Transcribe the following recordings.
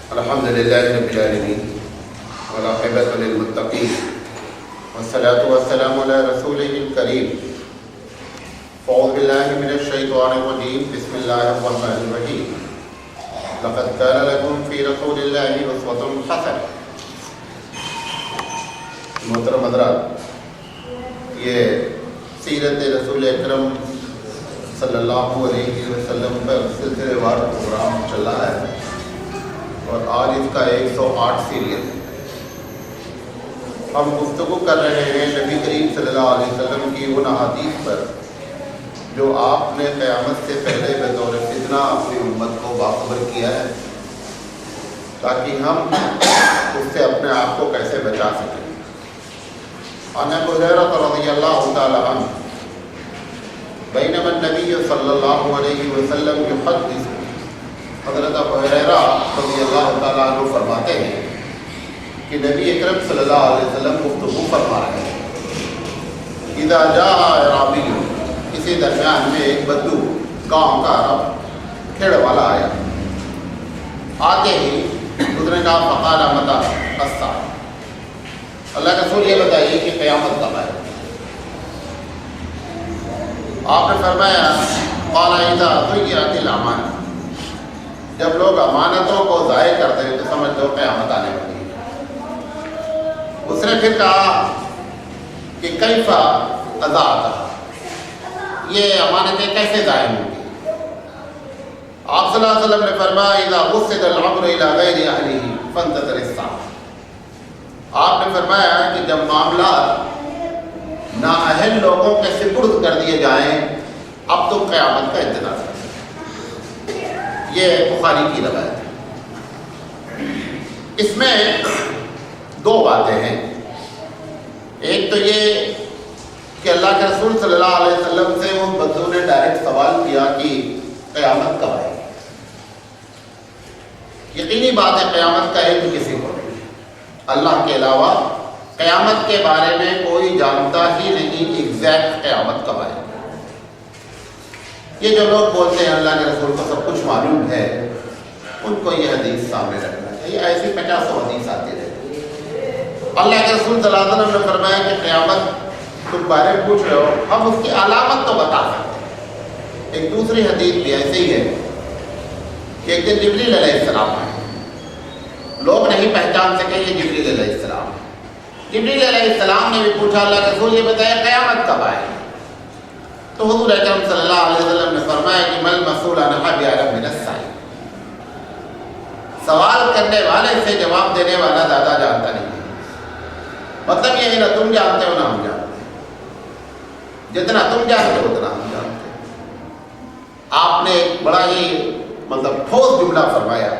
الحمد لله رب العالمين والعاقبة للمتقين والصلاة والسلام على رسوله الكريم. أعوذ بالله من الشيطان الرجيم. بسم الله الرحمن الرحيم. لقد كان لكم في رسول الله أسوة حسنة. محترم حضرات، یہ سیرت رسول اکرم صلی اللہ علیہ وسلم پر سلسلے وار پروگرام چل رہا ہے اور آج اس کا 108 سیریل ہے. ہم گفتگو کر رہے ہیں نبی کریم صلی اللہ علیہ وسلم کی ان احادیث پر جو آپ نے قیامت سے پہلے بطور فتنہ اپنی امت کو باخبر کیا ہے تاکہ ہم اس سے اپنے آپ کو کیسے بچا سکیں. عن ابی ہریرہ رضی اللہ تعالی عنہ بینما النبی صلی اللہ علیہ وسلم یحدث. حضرت ابو ہریرہ رضی اللہ تعالیٰ عنہ فرماتے ہیں کہ نبی اکرم صلی اللہ علیہ وسلم گفتگو فرما رہے ہیں. اذا جاء اعرابی، اسی درمیان میں ایک بدو گاؤں کا عرب کھیڑ والا آیا. آتے ہی اس نے کہا فقال متی الساعة، اللہ کے رسول یہ بتائیے کہ قیامت کب ہے؟ آپ نے فرمایا قال اذا ضيعت الامانة، جب لوگ امانتوں کو ضائع کرتے ہیں تو سمجھ دو قیامت آنے والی ہے. اس نے پھر کہا کہ کیف اضاعتها، یہ امانتیں کیسے ضائع ہوں گی؟ آپ صلی اللہ علیہ وسلم نے فرمایا اذا وسد الامر الى غیر اہلہ فانتظر الساعة. آپ نے فرمایا کہ جب معاملات نااہل لوگوں کے سپرد کر دیے جائیں اب تو قیامت کا انتظار کریں. یہ بخاری کی روایت ہے. اس میں دو باتیں ہیں. ایک تو یہ کہ اللہ کے رسول صلی اللہ علیہ وسلم سے وہ بدو نے ڈائریکٹ سوال کیا کہ قیامت کب ہے. یقینی بات ہے قیامت کا علم کسی کو نہیں، اللہ کے علاوہ قیامت کے بارے میں کوئی جانتا ہی نہیں ایگزیکٹ قیامت کب ہے. یہ جو لوگ بولتے ہیں اللہ کے رسول کو سب کچھ معلوم ہے، ان کو یہ حدیث سامنے رکھنا چاہیے. ایسی 50 حدیث آتی رہتی. اللہ کے رسول صلی اللہ علیہ وسلم نے فرمایا کہ قیامت تم بارے پوچھ رہے ہو، ہم اس کی علامت تو بتا سکتے ہیں. ایک دوسری حدیث بھی ایسے ہی ہے کہ ایک دن جبریل علیہ السلام آئے. لوگ نہیں پہچان سکے یہ جبریل علیہ السلام. جبریل علیہ السلام نے بھی پوچھا اللہ کے رسول یہ بتایا قیامت کب آئے؟ تو حضور اکرم صلی اللہ علیہ وسلم نے فرمایا کہ مل مسئول عنہا بعلم من السائل، سوال کرنے والے سے جواب دینے والا زیادہ جانتا نہیں. مطلب یہ ہے نہ تم جانتے ہو نہ ہم جانتے، جتنا تم جانتے ہو اتنا ہم جانتے. آپ نے ایک بڑا ہی ٹھوس جملہ فرمایا.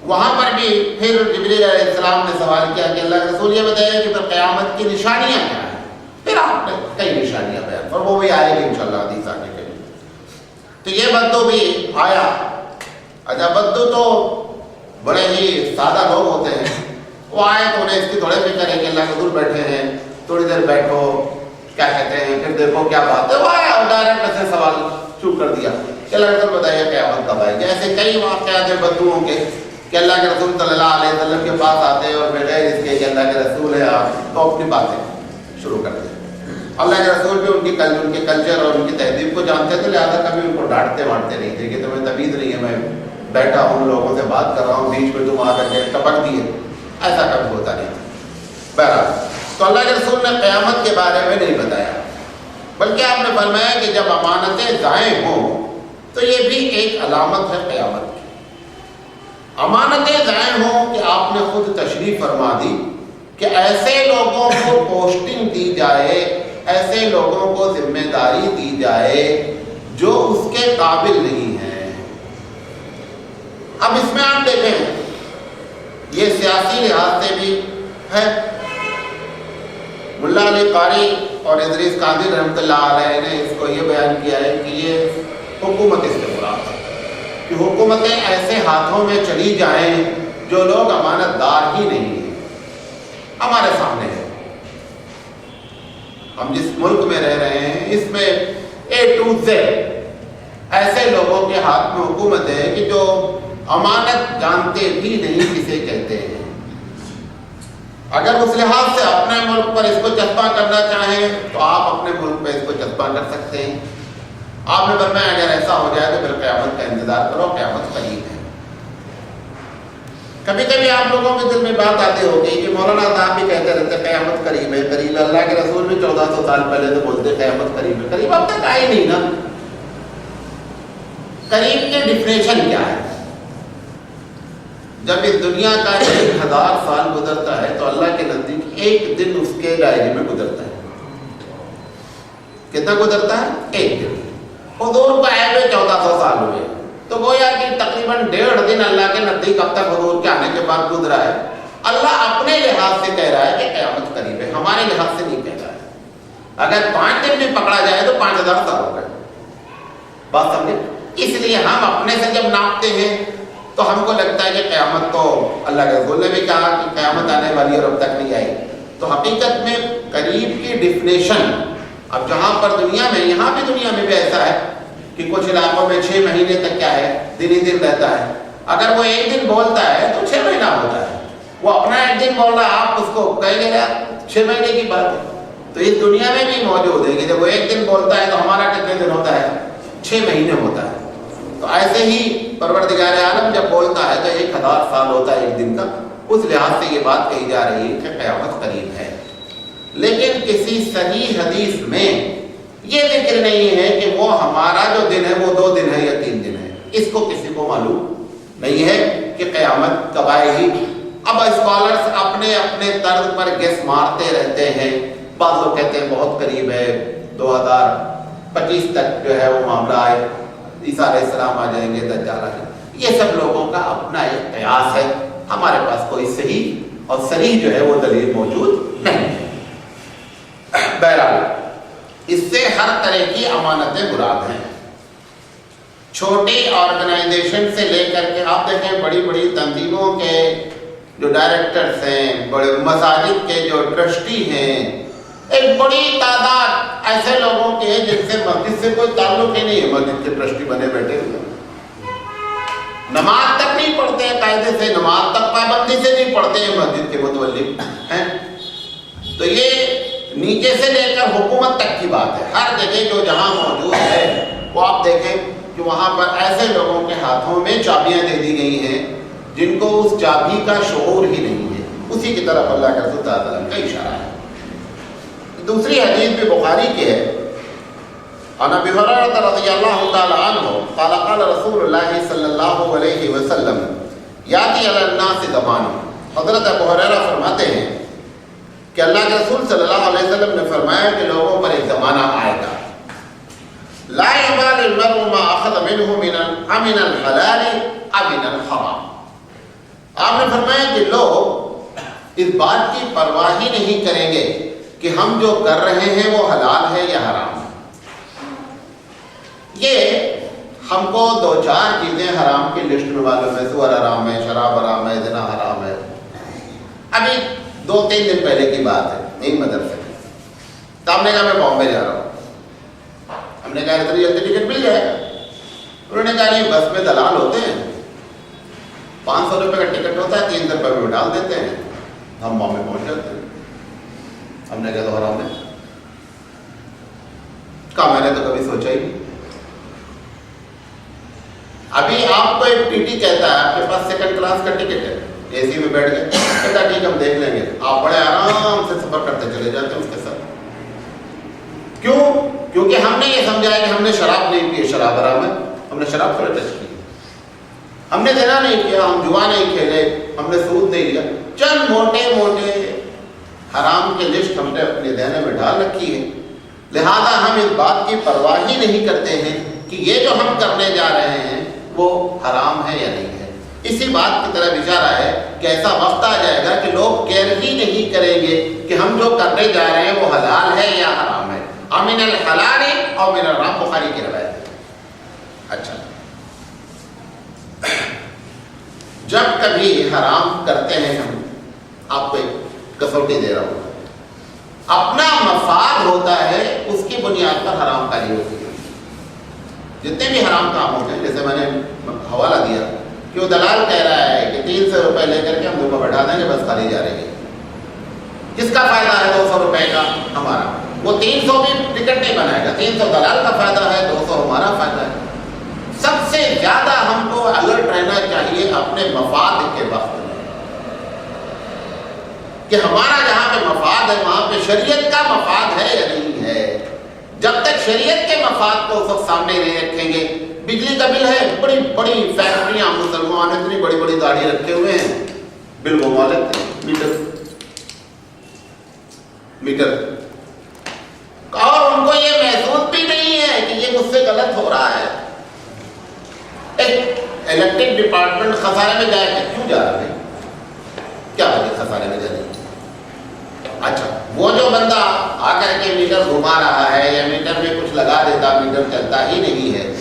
وہاں پر بھی پھر جبریل علیہ السلام نے سوال کیا کہ اللہ کے رسول یہ بتایا کہ پھر قیامت کی نشانیاں کیا ہیں؟ پھر آپ نے کئی نشانیاں بیان اور وہ بھی آئے گی انشاءاللہ حدیث آنے کے لیے. تو یہ بدو بھی آیا. اچھا بدو تو بڑے ہی سادہ لوگ ہوتے ہیں. وہ آئے تو انہیں اس کی تھوڑے فکر ہے کہ اللہ کے رسول بیٹھے ہیں، تھوڑی دیر بیٹھو، کیا کہتے ہیں، پھر دیکھو کیا بات ہے. وہ آیا اور ڈائریکٹ ایسے سوال شروع کر دیا کہ اللہ کے رسول بتائیے قیامت کب آئے گی. ایسے کئی واقعات ہیں بدوؤں کے کہ اللہ کے رسول صلی اللہ علیہ وسلم کے پاس آتے ہیں اور بغیر اس کے کہ اللہ کے رسول ہے آپ تو اپنی باتیں شروع کرتے ہیں. اللہ کے رسول بھی ان کے کلچر اور ان کی تہذیب کو جانتے تھے، لہٰذا کبھی ان کو ڈانٹتے وانٹتے نہیں تھے کہ تمہیں تمیز نہیں ہے، میں بیٹھا ہوں لوگوں سے بات کر رہا ہوں، بیچ میں تم آ کر کے ٹپک دیے. ایسا کبھی ہوتا نہیں تھا. بہرحال تو اللہ کے رسول نے قیامت کے بارے میں نہیں بتایا، بلکہ آپ نے فرمایا کہ جب امانتیں ضائع ہوں تو یہ بھی ایک علامت ہے قیامت کی. امانتیں ضائع ہوں کہ آپ نے خود تشریح فرما دی کہ ایسے لوگوں کو پوسٹنگ دی جائے، ایسے لوگوں کو ذمہ داری دی جائے جو اس کے قابل نہیں ہیں. اب اس میں آپ دیکھیں یہ سیاسی لحاظ سے بھی ہے. ملا علی قاری اور ادریس قادری رحمۃ اللہ علیہ نے اس کو یہ بیان کیا ہے کہ یہ حکومت اس سے مراد ہے کہ حکومتیں ایسے ہاتھوں میں چلی جائیں جو لوگ امانت دار ہی نہیں ہیں. ہمارے سامنے ہے، ہم جس ملک میں رہ رہے ہیں اس میں A to Z ایسے لوگوں کے ہاتھ میں حکومت ہے کہ جو امانت جانتے بھی نہیں کسے کہتے ہیں۔ اگر اس لحاظ سے اپنے ملک پر اس کو چسپاں کرنا چاہیں تو آپ اپنے ملک پہ اس کو چسپاں کر سکتے ہیں۔ آپ نے فرمایا اگر ایسا ہو جائے تو پھر قیامت کا انتظار کرو، قیامت قریب ہے۔ کبھی کبھی آپ لوگوں کے دل میں بات آتی ہوگی کہ مولانا صاحب بھی کہتے رہتے قیامت قریب ہے قریب ہے، اللہ کے رسول بھی 1400 سال پہلے تو بولتے قیامت قریب ہے، قریب اب تک آئی نہیں نا۔ قریب کی ڈیفینیشن کیا ہے؟ جب اس دنیا کا 1000 سال گزرتا ہے تو اللہ کے نزدیک ایک دن اس کے دائرے میں گزرتا ہے۔ کتنا گزرتا ہے؟ ایک دن۔ حضور کو آئے ہوئے 1400 سال ہوئے، تو گویا کہ تقریباً 1.5 دن اللہ کے نزدیک اب تک حضور کے آنے کے بعد گزرا ہے۔ اللہ اپنے لحاظ سے کہہ رہا ہے کہ قیامت قریب ہے، ہمارے لحاظ سے نہیں کہہ رہا ہے۔ اگر 5 دن بھی پکڑا جائے تو 5000 سال ہو گئے۔ بات سمجھے؟ اس لیے ہم اپنے سے جب ناپتے ہیں تو ہم کو لگتا ہے کہ قیامت تو اللہ کے رسول نے بھی کہا کہ قیامت آنے والی اور اب تک نہیں آئی۔ تو حقیقت میں قریب کی ڈیفینیشن اب جہاں پر دنیا میں، یہاں بھی دنیا میں بھی ایسا ہے کہ کچھ علاقوں میں 6 مہینے تک کیا ہے دن ہی دن رہتا ہے۔ اگر وہ ایک دن بولتا ہے تو 6 مہینہ ہوتا ہے، وہ اپنا ایک دن بول رہا ہے آپ اس کو کہہ لے رہا 6 مہینے کی بات ہے۔ تو اس دنیا میں بھی موجود ہے کہ جب وہ ایک دن بولتا ہے تو ہمارا کتنے دن ہوتا ہے؟ 6 مہینے ہوتا ہے۔ تو ایسے ہی پروردگار عالم جب بولتا ہے تو 1000 سال ہوتا ہے ایک دن کا۔ اس لحاظ سے یہ بات کہی جا رہی ہے کہ قیامت قریب ہے، لیکن کسی صحیح حدیث میں یہ ذکر نہیں ہے کہ وہ ہمارا جو دن ہے وہ 2 دن ہے یا 3 دن ہے۔ اس کو کسی کو معلوم نہیں ہے کہ قیامت کب آئے گی۔ اب اسکالرس اپنے اپنے طرز پر گیس مارتے رہتے ہیں۔ بعض لوگ کہتے ہیں بہت قریب ہے، 2025 تک جو ہے وہ معاملہ آئے، عیسیٰ علیہ السلام آ جائیں گے، دجال آ جائیں گے۔ یہ سب لوگوں کا اپنا ایک قیاس ہے، ہمارے پاس کوئی صحیح اور صریح جو ہے وہ دلیل موجود نہیں ہے۔ بہرحال اس سے ہر طرح کی امانتیں مراد ہیں، چھوٹی آرگنائزیشن سے لے کر کے آپ دیکھیں بڑی بڑی تنظیموں کے جو ڈائریکٹرز ہیں، بڑے مساجد کے جو ٹرسٹی ہیں، ایک بڑی تعداد ایسے لوگوں کے ہیں جن سے مسجد سے کوئی تعلق ہی نہیں ہے، مسجد کے ٹرسٹی بنے بیٹھے ہوئے، نماز تک نہیں پڑھتے ہیں قاعدے سے، نماز تک پابندی سے نہیں پڑھتے ہیں مسجد کے متولی ہیں۔ تو یہ نیچے سے لے کر حکومت تک کی بات ہے، ہر جگہ جو جہاں موجود ہے وہ آپ دیکھیں کہ وہاں پر ایسے لوگوں کے ہاتھوں میں چابیاں دے دی گئی ہیں جن کو اس چابی کا شعور ہی نہیں ہے۔ اسی کی طرف اللہ کے رسول صلی اللہ علیہ وسلم کا اشارہ ہے۔ دوسری حدیث بھی بخاری کی ہے، عن ابی ہریرہ رضی اللہ تعالی عنہ قال قال رسول اللہ صلی اللہ علیہ وسلم یاتی علی الناس زمان۔ حضرت ابو ہریرہ فرماتے ہیں کہ اللہ کے رسول صلی اللہ علیہ وسلم نے فرمایا کہ لوگوں پر ایک زمانہ آئے گا، لا يبال المرء ما اخذ منه من الحلال ام من الحرام۔ آپ نے فرمایا کہ لوگ اس بات کی پرواہ ہی نہیں کریں گے کہ ہم جو کر رہے ہیں وہ حلال ہے یا حرام ہے۔ یہ ہم کو 2-4 چیزیں حرام کی لسٹ میں معلوم ہے، سور حرام ہے، شراب حرام ہے، زنا حرام ہے۔ ابھی 2-3 دن پہلے کی بات ہے، ایک مدرسے میں تو ہم نے کہا میں بامبے جا رہا ہوں، ہم نے کہا اتنی جلدی ٹکٹ مل جائے گا؟ انہوں نے کہا نہیں، بس میں دلال ہوتے ہیں، 500 روپے کا ٹکٹ ہوتا ہے، 300 روپے میں ڈال دیتے ہیں، ہم بامبے پہنچ جاتے ہیں۔ ہم نے کہا تو حرام ہے؟ کہا میں نے تو کبھی سوچا ہی نہیں۔ ابھی آپ کو ایک ٹی ٹی کہتا ہے آپ کے پاس 2nd کلاس کا ٹکٹ ہے، اے سی میں بیٹھ گئے، کہتا ٹھیک ہم دیکھ لیں گے، آپ بڑے آرام سے سفر کرتے چلے جاتے ہیں اس کے ساتھ۔ کیوں؟ کیونکہ ہم نے یہ سمجھا ہے کہ ہم نے شراب نہیں پی، شراب حرام ہے، ہم نے شراب تھوڑے ٹچ کی، ہم نے زنا نہیں کیا، ہم جوا نہیں کھیلے، ہم نے سود نہیں لیا، چند موٹے موٹے حرام کی لسٹ ہم نے اپنے ذہن میں ڈال رکھی ہے، لہذا ہم اس بات کی پرواہ ہی نہیں کرتے ہیں کہ یہ جو ہم کرنے جا رہے ہیں وہ حرام ہے یا نہیں ہے۔ اسی بات کی طرف اشارہ ہے کہ ایسا وقت آ جائے گا کہ لوگ کیئر ہی نہیں کریں گے کہ ہم جو کرنے جا رہے ہیں وہ حلال ہے یا حرام ہے۔ امن الحلال اور من الحرام، بخاری کی روایت۔ اچھا، جب کبھی حرام کرتے ہیں ہم، آپ کو ایک کسوٹی دے رہا ہوں، اپنا مفاد ہوتا ہے اس کی بنیاد پر حرام کاری ہوتی ہے۔ جتنے بھی حرام کام ہوتے ہیں، جیسے میں نے حوالہ دیا کہ وہ دلال کہہ رہا ہے کہ 300 روپے لے کر کے ہم 2 کو بٹھا دیں گے، بس خالی جا رہے گی. جس کا فائدہ ہے 200 روپے کا ہمارا، وہ 300 بھی ٹکٹ نہیں بنائے گا. 300 دلال کا فائدہ ہے، 200 ہمارا فائدہ ہے. سب سے زیادہ ہم کو الرٹ رہنا چاہیے اپنے مفاد کے وقت میں، کہ ہمارا جہاں پہ مفاد ہے وہاں پہ شریعت کا مفاد ہے یا نہیں ہے. جب تک شریعت کے مفاد کو اس وقت سامنے نہیں رکھیں گے. بجلی کا بل ہے، بڑی بڑی فیکٹریاں مسلمان اتنی بڑی بڑی گاڑی رکھے ہوئے ہیں، بل گھما لیتے ہیں میٹر، اور ان کو یہ محسوس بھی نہیں ہے کہ یہ مجھ سے غلط ہو رہا ہے. ایک الیکٹرک ڈپارٹمنٹ خسارے میں جائے گا، کیوں جا رہا ہے؟ کیا وجہ خسارے میں جانے؟ اچھا، وہ جو بندہ آ کر کے میٹر گھما رہا ہے یا میٹر میں کچھ لگا دیتا، میٹر چلتا ہی نہیں ہے،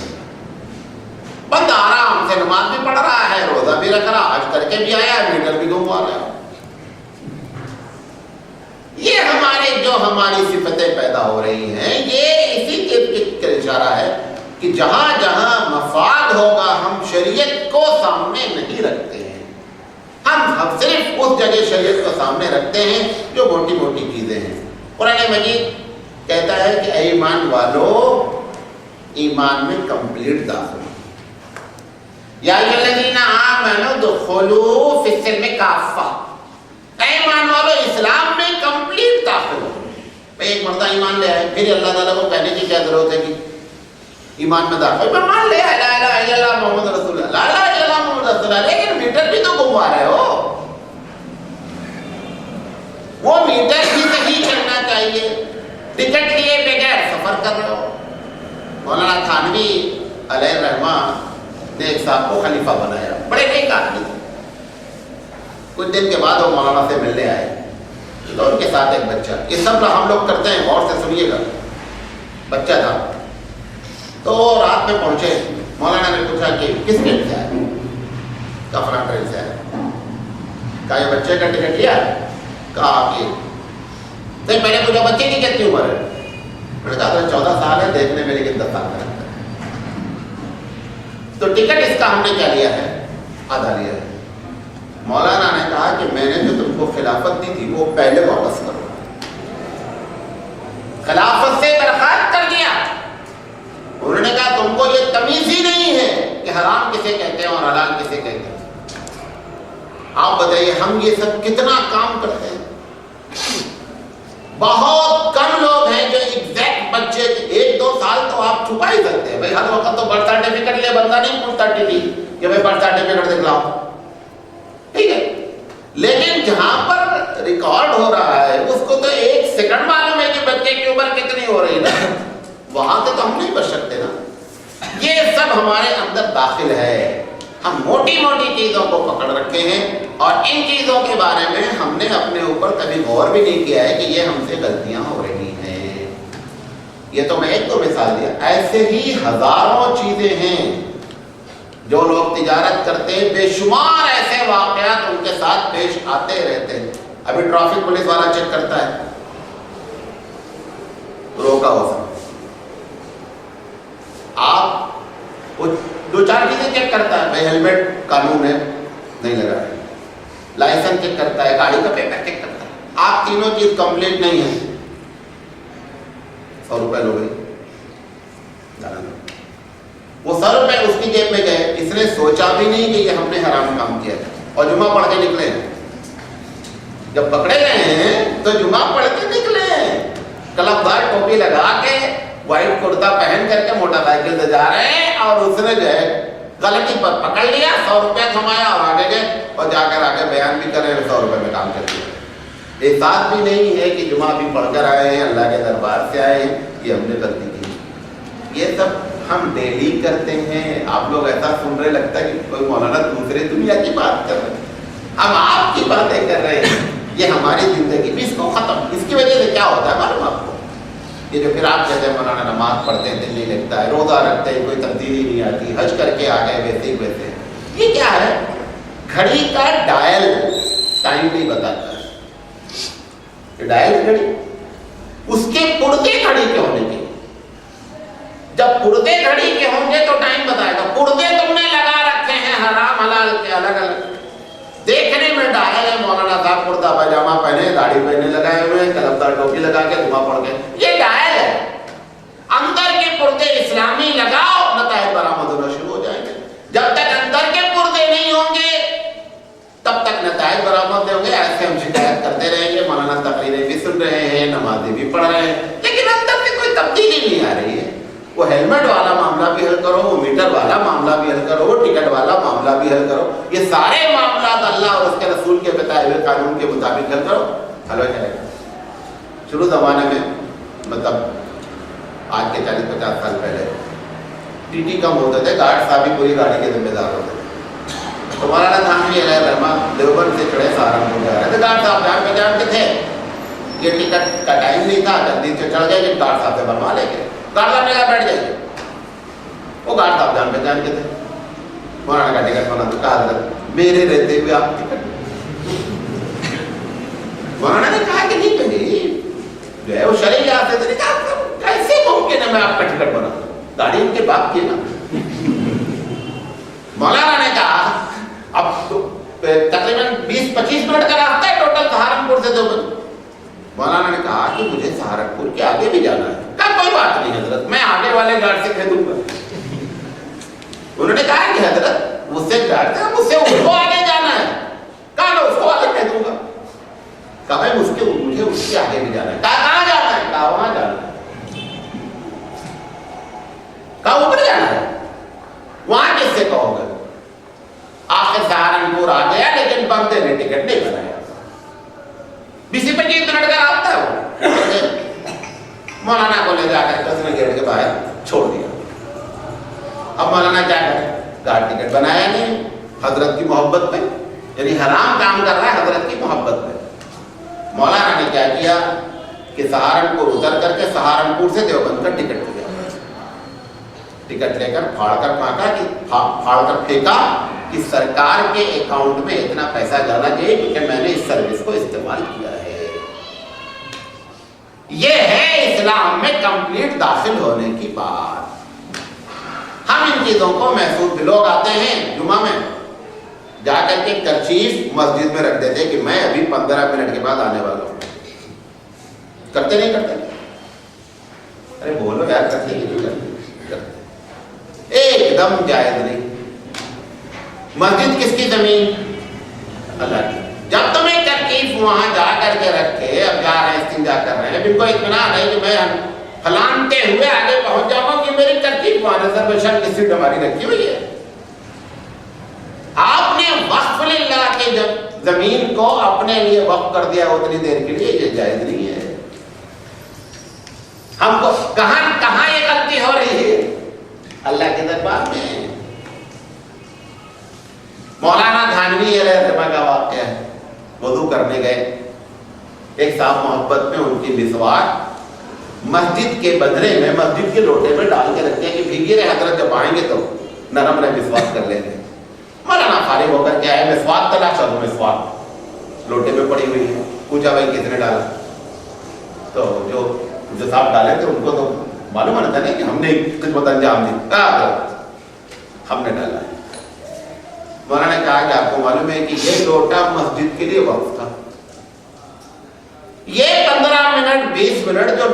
بندہ آرام سے نماز بھی پڑھ رہا ہے، روزہ بھی رکھ رہا، حج کر کے بھی آیا ہے، میٹر بھی گھما رہا ہے. یہ ہماری صفتیں پیدا ہو رہی ہیں، یہ اسی کے اشارہ ہے کہ جہاں جہاں مفاد ہوگا ہم شریعت کو سامنے نہیں رکھتے ہیں. ہم صرف اس جگہ شریعت کو سامنے رکھتے ہیں جو موٹی موٹی چیزیں ہیں. قرآن مجید کہتا ہے کہ اے ایمان والو، ایمان میں کمپلیٹ داخل، یا الذین آمنوا ادخلوا فی السلم کافہ، اے ایمان والو اسلام میں کمپلیٹ داخل ہو. ایک مرتبہ ایمان لے آئے، پھر اللہ تعالیٰ کو کہنے کی کیا ضرورت ہے کہ ایمان میں داخل، میں مان لے لا الہ الا اللہ محمد رسول اللہ، لا الہ الا اللہ محمد رسول اللہ، لیکن میٹر بھی تو گھما رہے ہو. وہ میٹر بھی صحیح چلنا چاہیے. ٹکٹ لیے بغیر سفر کر رہے ہو. مولانا تھانوی علیہ الرحمہ نے ایک صاحب کو خلیفہ بنایا، بڑے نیک آدمی تھے. کچھ دن کے بعد وہ مولانا سے ملنے آئے تو ان کے ساتھ ایک بچہ، یہ سب ہم لوگ کرتے ہیں، غور سے سنیے گا. بچہ تھا تو رات میں پہنچے، مولانا نے پوچھا کہ کس ٹرین سے آئے؟ کفرا ٹرین سے آئے. کہا یہ بچے کا ٹکٹ لیا؟ کہا کہ نہیں. میں نے پوچھا بچے کی کتنی عمر ہے؟ میں نے کہا 14 سال ہے، دیکھنے میں لیکن 10 سال کا لگتا ہے. تو ٹکٹ اس کا ہم نے کیا لیا ہے؟ آدھا لیا ہے. مولانا نے کہا کہ میں نے جو تم کو خلافت دی تھی وہ پہلے واپس کرو. خلافت سے درخواست کر دیا. انہوں نے کہا تم کو یہ تمیز ہی نہیں ہے کہ حرام کسے کہتے ہیں اور حلال کسے کہتے ہیں. آپ بتائیے ہم یہ سب کتنا کام کرتے ہیں. بہت کم لوگ ہیں جو ایگزیکٹ بچے 1-2 سال تو آپ چھپا ہی سکتے ہیں. بھائی ہر وقت تو برتھ سرٹیفکیٹ لے بندہ نہیں پوچھتا ٹی کہ بھائی برتھ سرٹیفکیٹ دکھلاؤ، ٹھیک ہے. لیکن جہاں پر ریکارڈ ہو رہا ہے اس کو تو 1 سیکنڈ معلوم ہے کہ بچے کی عمر کتنی ہو رہی ہے نا. وہاں سے تو ہم نہیں بچ سکتے نا. یہ سب ہمارے اندر داخل ہے. ہم موٹی موٹی چیزوں کو پکڑ رکھے ہیں اور ان چیزوں کے بارے میں ہم نے اپنے اوپر کبھی غور بھی نہیں کیا ہے کہ یہ ہم سے غلطیاں ہو رہی ہیں. یہ تو میں ایک دو مثال دیا، ایسے ہی ہزاروں چیزیں ہیں. جو لوگ تجارت کرتے ہیں بے شمار ایسے واقعات ان کے ساتھ پیش آتے رہتے ہیں. ابھی ٹریفک پولیس والا چیک کرتا ہے، روکا ہو سکتا. آپ 2-4 چیزیں چیک کرتا ہے، بھائی ہیلمٹ قانون ہے نہیں لگا ہے، لائسنس چیک کرتا ہے، گاڑی کا پیپر چیک کرتا ہے. آپ تینوں چیز کمپلیٹ نہیں ہے، 100 روپے لو گئی. وہ 100 روپے اس کی جیب میں گئے، اس نے سوچا بھی نہیں کہ یہ ہم نے حرام کام کیا ہے اور جمعہ پڑھ کے نکلے. جب پکڑے گئے ہیں تو جمعہ پڑھ کے نکلے، کلفدار ٹوپی لگا کے وائٹ کرتا پہن کر کے موٹر سائیکل سے جا رہے ہیں اور اس نے جو ہے غلطی پر پکڑ لیا، 100 روپے تھمایا اور آگے گئے اور جا کر آگے بیان بھی کرے 100 روپے میں کام کر دیا. احساس بھی نہیں ہے کہ جمعہ بھی پڑھ کر آئے ہیں، اللہ کے دربار سے آئے ہیں، یہ ہم نے غلطی کی. یہ سب ہم ڈیلی کرتے ہیں. آپ لوگ ایسا سن رہے لگتا ہے کہ کوئی مولانا دوسرے دنیا کی بات کر رہے ہیں، ہم آپ کی باتیں کر رہے ہیں. یہ ہماری زندگی بھی اس کو ختم. اس کی وجہ سے کیا ہوتا ہے معلوم آپ کو؟ یہ جو پھر آپ کہتے ہیں مولانا نماز پڑھتے ہیں دل نہیں لگتا ہے، روزہ رکھتے ہیں کوئی تبدیلی نہیں آتی، حج کر کے آ گئے ویسے ہی ویسے. یہ کیا ہے؟ گھڑی کا ڈائل ٹائم نہیں بتاتا ہے. ڈائل گھڑی اس کے پردے گھڑی کے ہونے کے، جب پردے گھڑی کے ہوں گے تو ٹائم بتائے گا. پردے تم نے لگا رکھے ہیں حرام حلال کے الگ الگ. دیکھنے میں ڈائل ہے مولانا صاحب کرتا پاجامہ پہنے, داڑھی پہنے لگائے ہوئے, کلمدار ٹوپی لگا کے جمعہ پڑھ کے, یہ ڈائل ہے. اندر کے پردے اسلامی لگاؤ, نتائج برآمد ہونا شروع ہو جائیں گے. جب تک اندر کے پردے نہیں ہوں گے تب تک نتائج برآمد نہیں ہوں گے. ایسے ہم شکایت کرتے رہیں گے, مولانا تقریریں بھی سن رہے ہیں, نمازیں بھی پڑھ رہے ہیں, لیکن اندر سے کوئی تبدیلی نہیں آ رہی ہے. وہ ہیلمٹ والا معاملہ بھی حل کرو, وہ میٹر والا معاملہ بھی حل کرو, وہ ٹکٹ والا معاملہ بھی حل کرو. یہ سارے معاملات اللہ اور اس کے رسول کے بتائے ہوئے قانون کے مطابق حل کرو, حل ہو جائے گا. شروع زمانے میں مطلب آج کے 40-50 سال پہلے ٹی ٹی کم ہوتے تھے, گارڈ صاحب بھی پوری گاڑی کے ذمہ دار ہوتے تھے. تو مولانا تھانوی علیہ الرحمہ دیوبند سے چڑھے سہارنپور جا رہے تھے. گارڈ صاحب جان پہچان کے تھے, یہ ٹکٹ کا ٹائم نہیں تھا, جلدی سے چڑھ گئے کہ گارڈ صاحب سے بنوا لیں گے. گارڈ صاحب نے کہا بیٹھ جائیے. وہ گارڈ صاحب جان پہچان کے تھے. مولانا کا ٹکٹ بنا تو کہا حضرت میرے رہتے ہوئے آپ ٹکٹ. مولانا نے کہا کہ نہیں پہنی جو ہے وہ شرعی آتے تھے. کہا کیسے ممکن ہے میں آپ کا ٹکٹ بنا دوں, گاڑی ان کے باپ کی نا. مولانا نے کہا اب تقریباً 20-25 منٹ کا راستہ ہے ٹوٹل سہارنپور سے دیوبند. مولانا نے کہا کہ مجھے سہارنپور کے آگے بھی جانا ہے. کہا کوئی بات نہیں حضرت, میں آگے والے گارڈ سے کہہ دوں گا. انہوں نے کہا کہ حضرت مجھ سے گارڈ سے مجھ سے اس کو آگے جانا ہے. کہا میں اس کو آگے کہہ دوں گا. کہا میں مجھے اس کے آگے بھی جانا ہے. کہا کہاں جانا ہے؟ کہا وہاں جانا ہے. کہا اوپر جانا ہے. وہاں کس سے کہو گے؟ آخر سہارنپور آ گیا لیکن بندے نے ٹکٹ نہیں بنایا. 20-25 منٹ کا راستہ ہے وہ. مولانا کو لے جا کر اس نے گیٹ کے باہر چھوڑ دیا. اب مولانا کیا کرے, گارڈ ٹکٹ بنایا نہیں حضرت کی محبت میں, یعنی حرام کام کر رہا ہے حضرت کی محبت میں. مولانا نے کیا کیا کہ سہارنپور اتر کر کے سہارنپور سے دیوبند کا ٹکٹ لیا. ٹکٹ لے کر پھاڑ کر پھینکا کہ سرکار کے اکاؤنٹ میں اتنا پیسہ جانا چاہیے کیونکہ میں نے اس سروس کو استعمال کیا ہے. یہ ہے اسلام میں کمپلیٹ داخل ہونے کی بات. ہم ان چیزوں کو محسوس, لوگ آتے ہیں جمعہ میں جا کر کے کرچیف مسجد میں رکھ دیتے کہ میں ابھی 15 منٹ کے بعد آنے والا ہوں. کرتے نہیں کرتے؟ ارے بولو یار, کرتے ہی نہیں کرتے. ایک دم جائز نہیں. مسجد کس کی زمین؟ اللہ کی. جب تمہیں ترکیب وہاں جا کر کے رکھے, اب جا رہے ہیں استنجا کر رہے ہیں, بالکل اطمینان ہے کہ میں پھلانتے ہوئے آگے پہنچ جاؤں کہ میری ترکیب وہاں ریزرویشن کی سیٹ ہماری رکھی ہوئی ہے. آپ نے وقف للہ کے جب زمین کو اپنے لیے وقف کر دیا اتنی دیر کے لیے, یہ جائز نہیں ہے. ہم کو کہاں یہ غلطی ہو رہی ہے؟ اللہ کے دربار میں. مولانا تھانوی علیہ الرحمہ کا واقعہ ہے. وضو کرنے گئے, ایک صاحب محبت میں ان کی مسواک مسجد کے بدلے میں مسجد کے لوٹے میں ڈال کے رکھتے ہیں کہ بھیگی رہے حضرت جب آئیں گے تو نرم رہے مسواک کر لیں گے. مولانا فارغ ہو کر کے آئے, مسواک تلاش کرو, مسواک لوٹے میں پڑی ہوئی ہے. پوچھا بھائی کس نے ڈالا؟ تو جو صاحب ڈالے تھے ان کو تو معلوم ہونا تھا نا کہ ہم نے خدمت انجام دی. کہا ہم نے ڈالا ہے. مولانا نے کہا کہ آپ کو معلوم ہے کہ یہ لوٹا مسجد کے لیے وقف تھا. یہ 15 منٹ 20 منٹ جو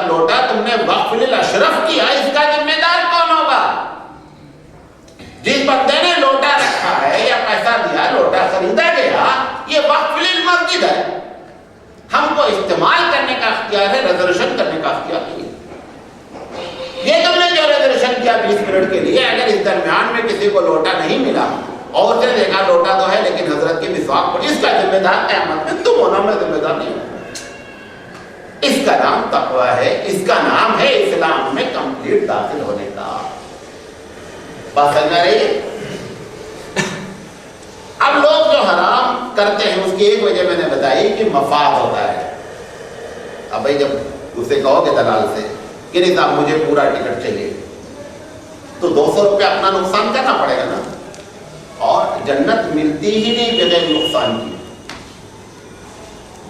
لوٹا تم نے وقف للاشرف کیا, اس کا ذمہ دار کون ہوگا؟ جس بندے نے لوٹا رکھا ہے یا پیسہ دیا, لوٹا خریدا گیا, یہ وقف للمسجد ہے. ہم کو استعمال کرنے کا اختیار ہے, ریزرویشن کرنے کا اختیار نہیں ہے. یہ تم نے جو ریزرویشن کیا 20 منٹ کے لیے, اگر اس درمیان میں کسی کو لوٹا نہیں ملا اور سے دیکھا لوٹا تو ہے لیکن حضرت کی مسواک پڑی, اس کا ذمہ دار قیامت میں تم ہونا, میں ذمہ دار نہیں ہوں. اس کا نام تقویٰ ہے, اس کا نام ہے اسلام میں کمپلیٹ داخل ہونے کا. بات سمجھ رہی ہے؟ اب لوگ جو حرام کرتے ہیں اس کی ایک وجہ میں نے بتائی کہ مفاد ہوتا ہے. اب بھائی جب اسے کہو گے دلال سے کہ نہیں صاحب مجھے پورا ٹکٹ چاہیے, تو 200 روپے اپنا نقصان کرنا پڑے گا نا, اور جنت ملتی ہی نہیں بغیر نقصان کی.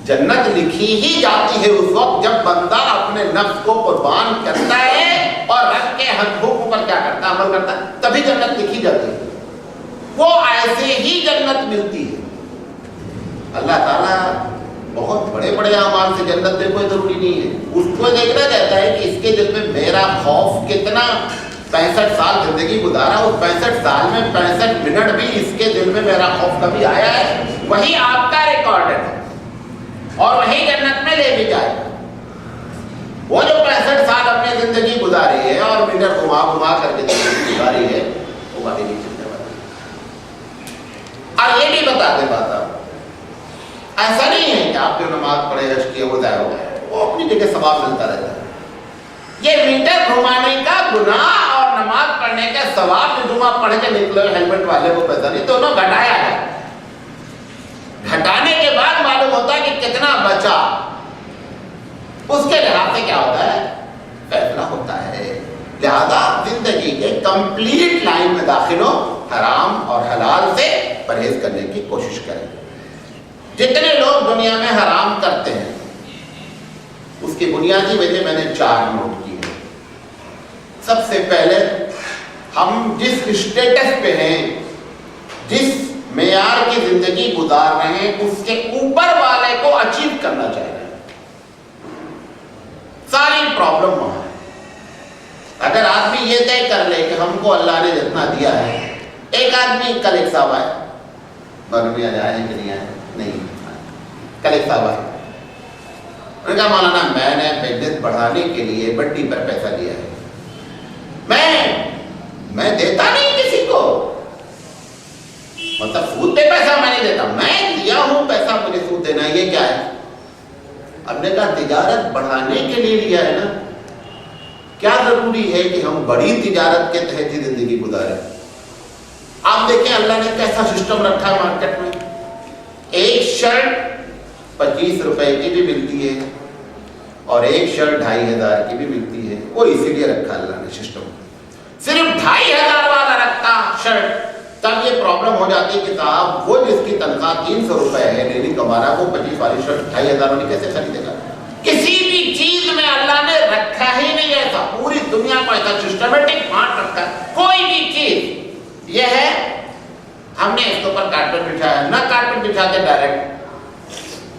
جنت لکھی ہی جاتی ہے اس وقت جب بندہ اپنے نفس کو قربان کرتا ہے اور رب کے حکم پر کیا کرتا ہے, عمل کرتا ہے, تبھی جنت لکھی جاتی ہے. وہ ایسے ہی جنت ملتی ہے. اللہ تعالیٰ بہت بڑے بڑے اعمال سے جنت دے کوئی ضروری نہیں ہے. اس کو دیکھنا چاہتا ہے کہ اس کے دل میں میرا خوف کتنا 65 سال زندگی گزارا, اس 65 سال میں 65 منٹ بھی اس کے دل میں میرا خوف کبھی آیا ہے؟ وہی آپ کا ریکارڈ ہے اور وہی جنت میں لے بھی جائے گا. وہ جو 65 سال اپنی زندگی گزاری ہے اور منٹ گھما گھما کر کے زندگی گزاری ہے, وہ باتیں نہیں چلنے والی. اور یہ بھی بتا دے بات آپ, ایسا نہیں ہے کہ آپ جو نماز پڑھے حج کیے وہ ضائع ہو گئے, وہ اپنی جگہ ثواب ملتا رہتا ہے. یہ میٹر گھمانے کا گناہ اور نماز پڑھنے کا ثواب, جو جمعہ پڑھ کے نکلے ہیلمٹ والے کو پیسہ نہیں, دونوں گھٹایا ہے. گھٹانے کے بعد معلوم ہوتا ہے کہ کتنا بچا, اس کے لحاظ سے کیا ہوتا ہے, فیصلہ ہوتا ہے. لہذا زندگی کے کمپلیٹ لائن میں داخل ہو, حرام اور حلال سے پرہیز کرنے کی کوشش کریں. جتنے لوگ دنیا میں حرام کرتے ہیں اس کی بنیادی وجہ میں نے 4 نوٹ کی ہے. سب سے پہلے, ہم جس اسٹیٹس پہ ہیں, جس معیار کی زندگی گزار رہے ہیں, اس کے اوپر والے کو اچیو کرنا چاہ رہے ہیں. ساری پرابلم وہاں ہے. اگر آدمی یہ طے کر لے کہ ہم کو اللہ نے جتنا دیا ہے, ایک آدمی کل ایک صاحب آئے, مرمیاں آئے کہ نہیں آئے, نہیں, کل ایک صاحب آئے, انہوں نے کہا مولانا میں نے بزنس بڑھانے کے لیے بڈی پر پیسہ لیا ہے, میں دیتا نہیں کسی کو, مطلب سود پہ پیسہ میں نہیں دیتا, میں لیا ہوں پیسہ, مجھے سود دینا, یہ کیا ہے؟ اب نے کہا تجارت بڑھانے کے لیے لیا ہے نا, کیا ضروری ہے کہ ہم بڑی تجارت کے تحت ہی زندگی گزاریں؟ آپ دیکھیں اللہ نے کیسا سسٹم رکھا ہے مارکیٹ میں. ایک شرٹ 25 روپے کی بھی ملتی ہے اور ایک شرٹ 2500 کی بھی ملتی ہے. وہ اسی لیے رکھا اللہ نے سسٹم. صرف 2500 والا رکھتا شرٹ, تب یہ پرابلم ہو جاتی کہ صاحب وہ جس کی تنخواہ 300 روپے ہے ڈیلی کما رہا, وہ 25 والی شرٹ 2500 والی کیسے خریدے گا؟ کسی بھی چیز میں اللہ نے رکھا ہی نہیں ایسا, پوری دنیا کو ایسا سسٹمیٹک بانٹ رکھا ہے. کوئی بھی چیز یہ ہے ہم نے اس کے اوپر کارپیٹ بچھایا, نہ کارپیٹ بچھاتے ڈائریکٹ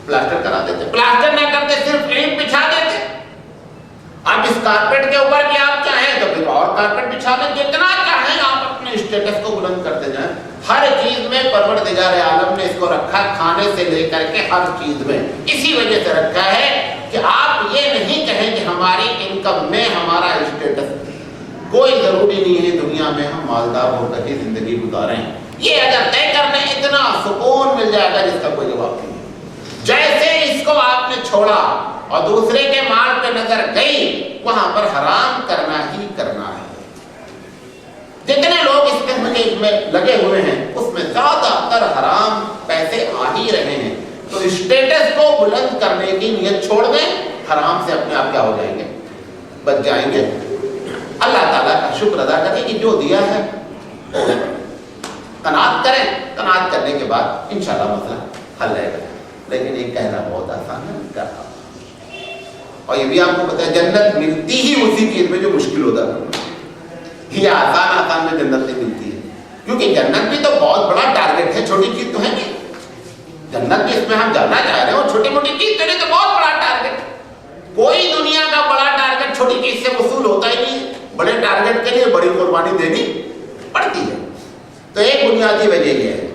پلاسٹر کرا دیتے, پلاسٹر نہ کرتے صرف اینٹ بچھا دیتے. اب اس کارپیٹ کے اوپر بھی آپ چاہیں تو پھر اور کارپیٹ بچھا دیں, جتنا چاہیں آپ اپنے اسٹیٹس کو بلند کرتے جائیں. ہر چیز میں پروردگار عالم نے اس کو رکھا, کھانے سے لے کر کے ہر چیز میں اسی وجہ سے رکھا ہے کہ آپ یہ نہیں کہیں کہ ہماری انکم میں ہمارا اسٹیٹس. کوئی ضروری نہیں ہے دنیا میں ہم مالدار ہو کر کے زندگی گزاریں. یہ اگر طے کرنے اتنا سکون مل جائے گا جس کا کوئی جواب نہیں. جیسے اس کو آپ نے چھوڑا اور دوسرے کے مال پہ نظر گئی, وہاں پر حرام کرنا ہی کرنا ہے. جتنے لوگ اس قسم میں لگے ہوئے ہیں اس میں زیادہ تر حرام پیسے آ ہی رہے ہیں. تو اسٹیٹس کو بلند کرنے کی نیت چھوڑ دیں, حرام سے اپنے آپ کیا ہو جائیں گے, بچ جائیں گے. اللہ تعالیٰ کا شکر ادا کریں کہ جو دیا ہے قناعت کریں. قناعت کرنے کے بعد انشاءاللہ مسئلہ حل رہے گا. لیکن یہ کہنا بہت آسان ہے, کرنا. اور یہ بھی آپ کو پتا ہے جنت ملتی ہی اسی چیز میں جو مشکل ہوتا ہے. یہ آسان میں جنت نہیں ملتی ہے, کیونکہ جنت بھی تو بہت بڑا ٹارگیٹ ہے, چھوٹی چیز تو ہے نہیں. جنت بھی اس میں ہم جانا چاہ رہے ہیں, اور چھوٹی موٹی چیز تو نہیں, تو بہت بڑا ٹارگیٹ. کوئی دنیا کا بڑا ٹارگیٹ چھوٹی چیز سے وصول ہوتا ہی نہیں. بڑے ٹارگیٹ کے لیے بڑی قربانی دینی پڑتی ہے. تو ایک بنیادی وجہ یہ ہے.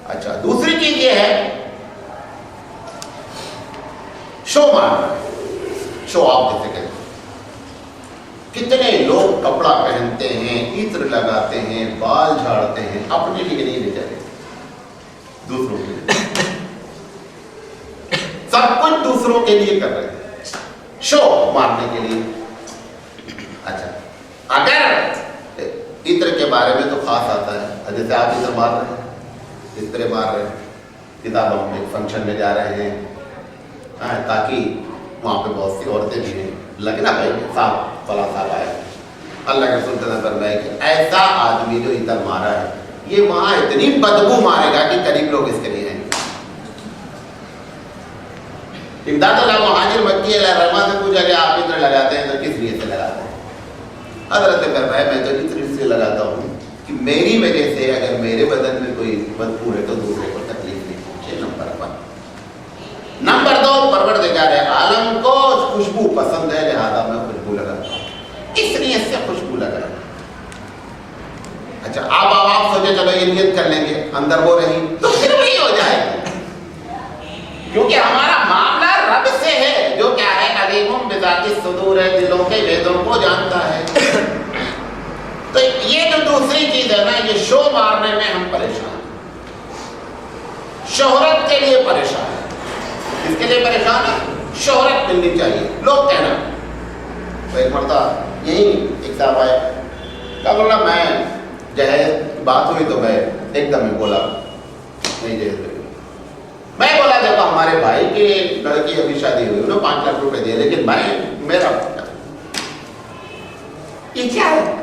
اچھا, دوسری چیز یہ ہے شو مارنا, شو آف جیسے کہتے ہیں. کتنے لوگ کپڑا پہنتے ہیں, عطر لگاتے ہیں, بال جھاڑتے ہیں, اپنے لیے نہیں بیچارے, دوسروں کے لیے. سب کچھ دوسروں کے لیے کر رہے ہیں, شو مارنے کے لیے. اچھا, اگر عطر کے بارے میں تو خاص آتا ہے, جیسے آپ عطر مار رہے ہیں, عطر مار رہے ہیں, کتابوں میں فنکشن میں جا رہے ہیں, تاکہ وہاں پہ بہت سی عورتیں بھی ہیں, لگنا بھائی صاحب فلاں صاحب آیا. اللہ کے رسول صلی اللہ علیہ وسلم فرمائے کہ ایسا آدمی جو عطر مارا ہے یہ وہاں اتنی بدبو مارے گا کہ قریب لوگ اس کے لیے ہیں. امداد اللہ مہاجر مکی علیہ الرحمہ سے پوچھا کہ آپ عطر لگاتے ہیں تو کس لیے سے لگاتے ہیں؟ حضرت فرمایا میں تو عطر اس لیے لگاتا ہوں کہ میری وجہ سے اگر میرے بدن میں کوئی بدبو ہے تو دوسرے کو تکلیف نہیں پہنچے، نمبر 1۔ نمبر 2، پروردگار عالم کو خوشبو پسند ہے، لہذا میں خوشبو لگاتا ہوں، اس نیت سے خوشبو لگاتا ہوں۔ اچھا آپ سوچے چلو یہ نیت کر لیں گے، اندر وہ رہی تو پھر وہی ہو جائے گی، کیونکہ ہمارا معاملہ رب سے ہے جو کیا ہے، علیم بذات الصدور ہے، دلوں کے بھیدوں کو جانتا ہے۔ تو یہ جو دوسری چیز ہے نا، یہ شو مارنے میں ہم پریشان ہیں، شہرت کے لیے پریشان ہیں۔ کس کے لیے پریشان ہے؟ شہرت ملنی چاہیے، لوگ کہنا۔ تو ایک مرتبہ یہی ایک صاحب آیا، کہا بولا میں جہیز بات ہوئی تو میں ایک دم ہی بولا نہیں جہیز ہوئی۔ میں بولا دیکھو ہمارے بھائی کی لڑکی ابھی شادی ہوئی، انہوں 5 لاکھ روپے دیے، لیکن میرا یہ کیا ہے؟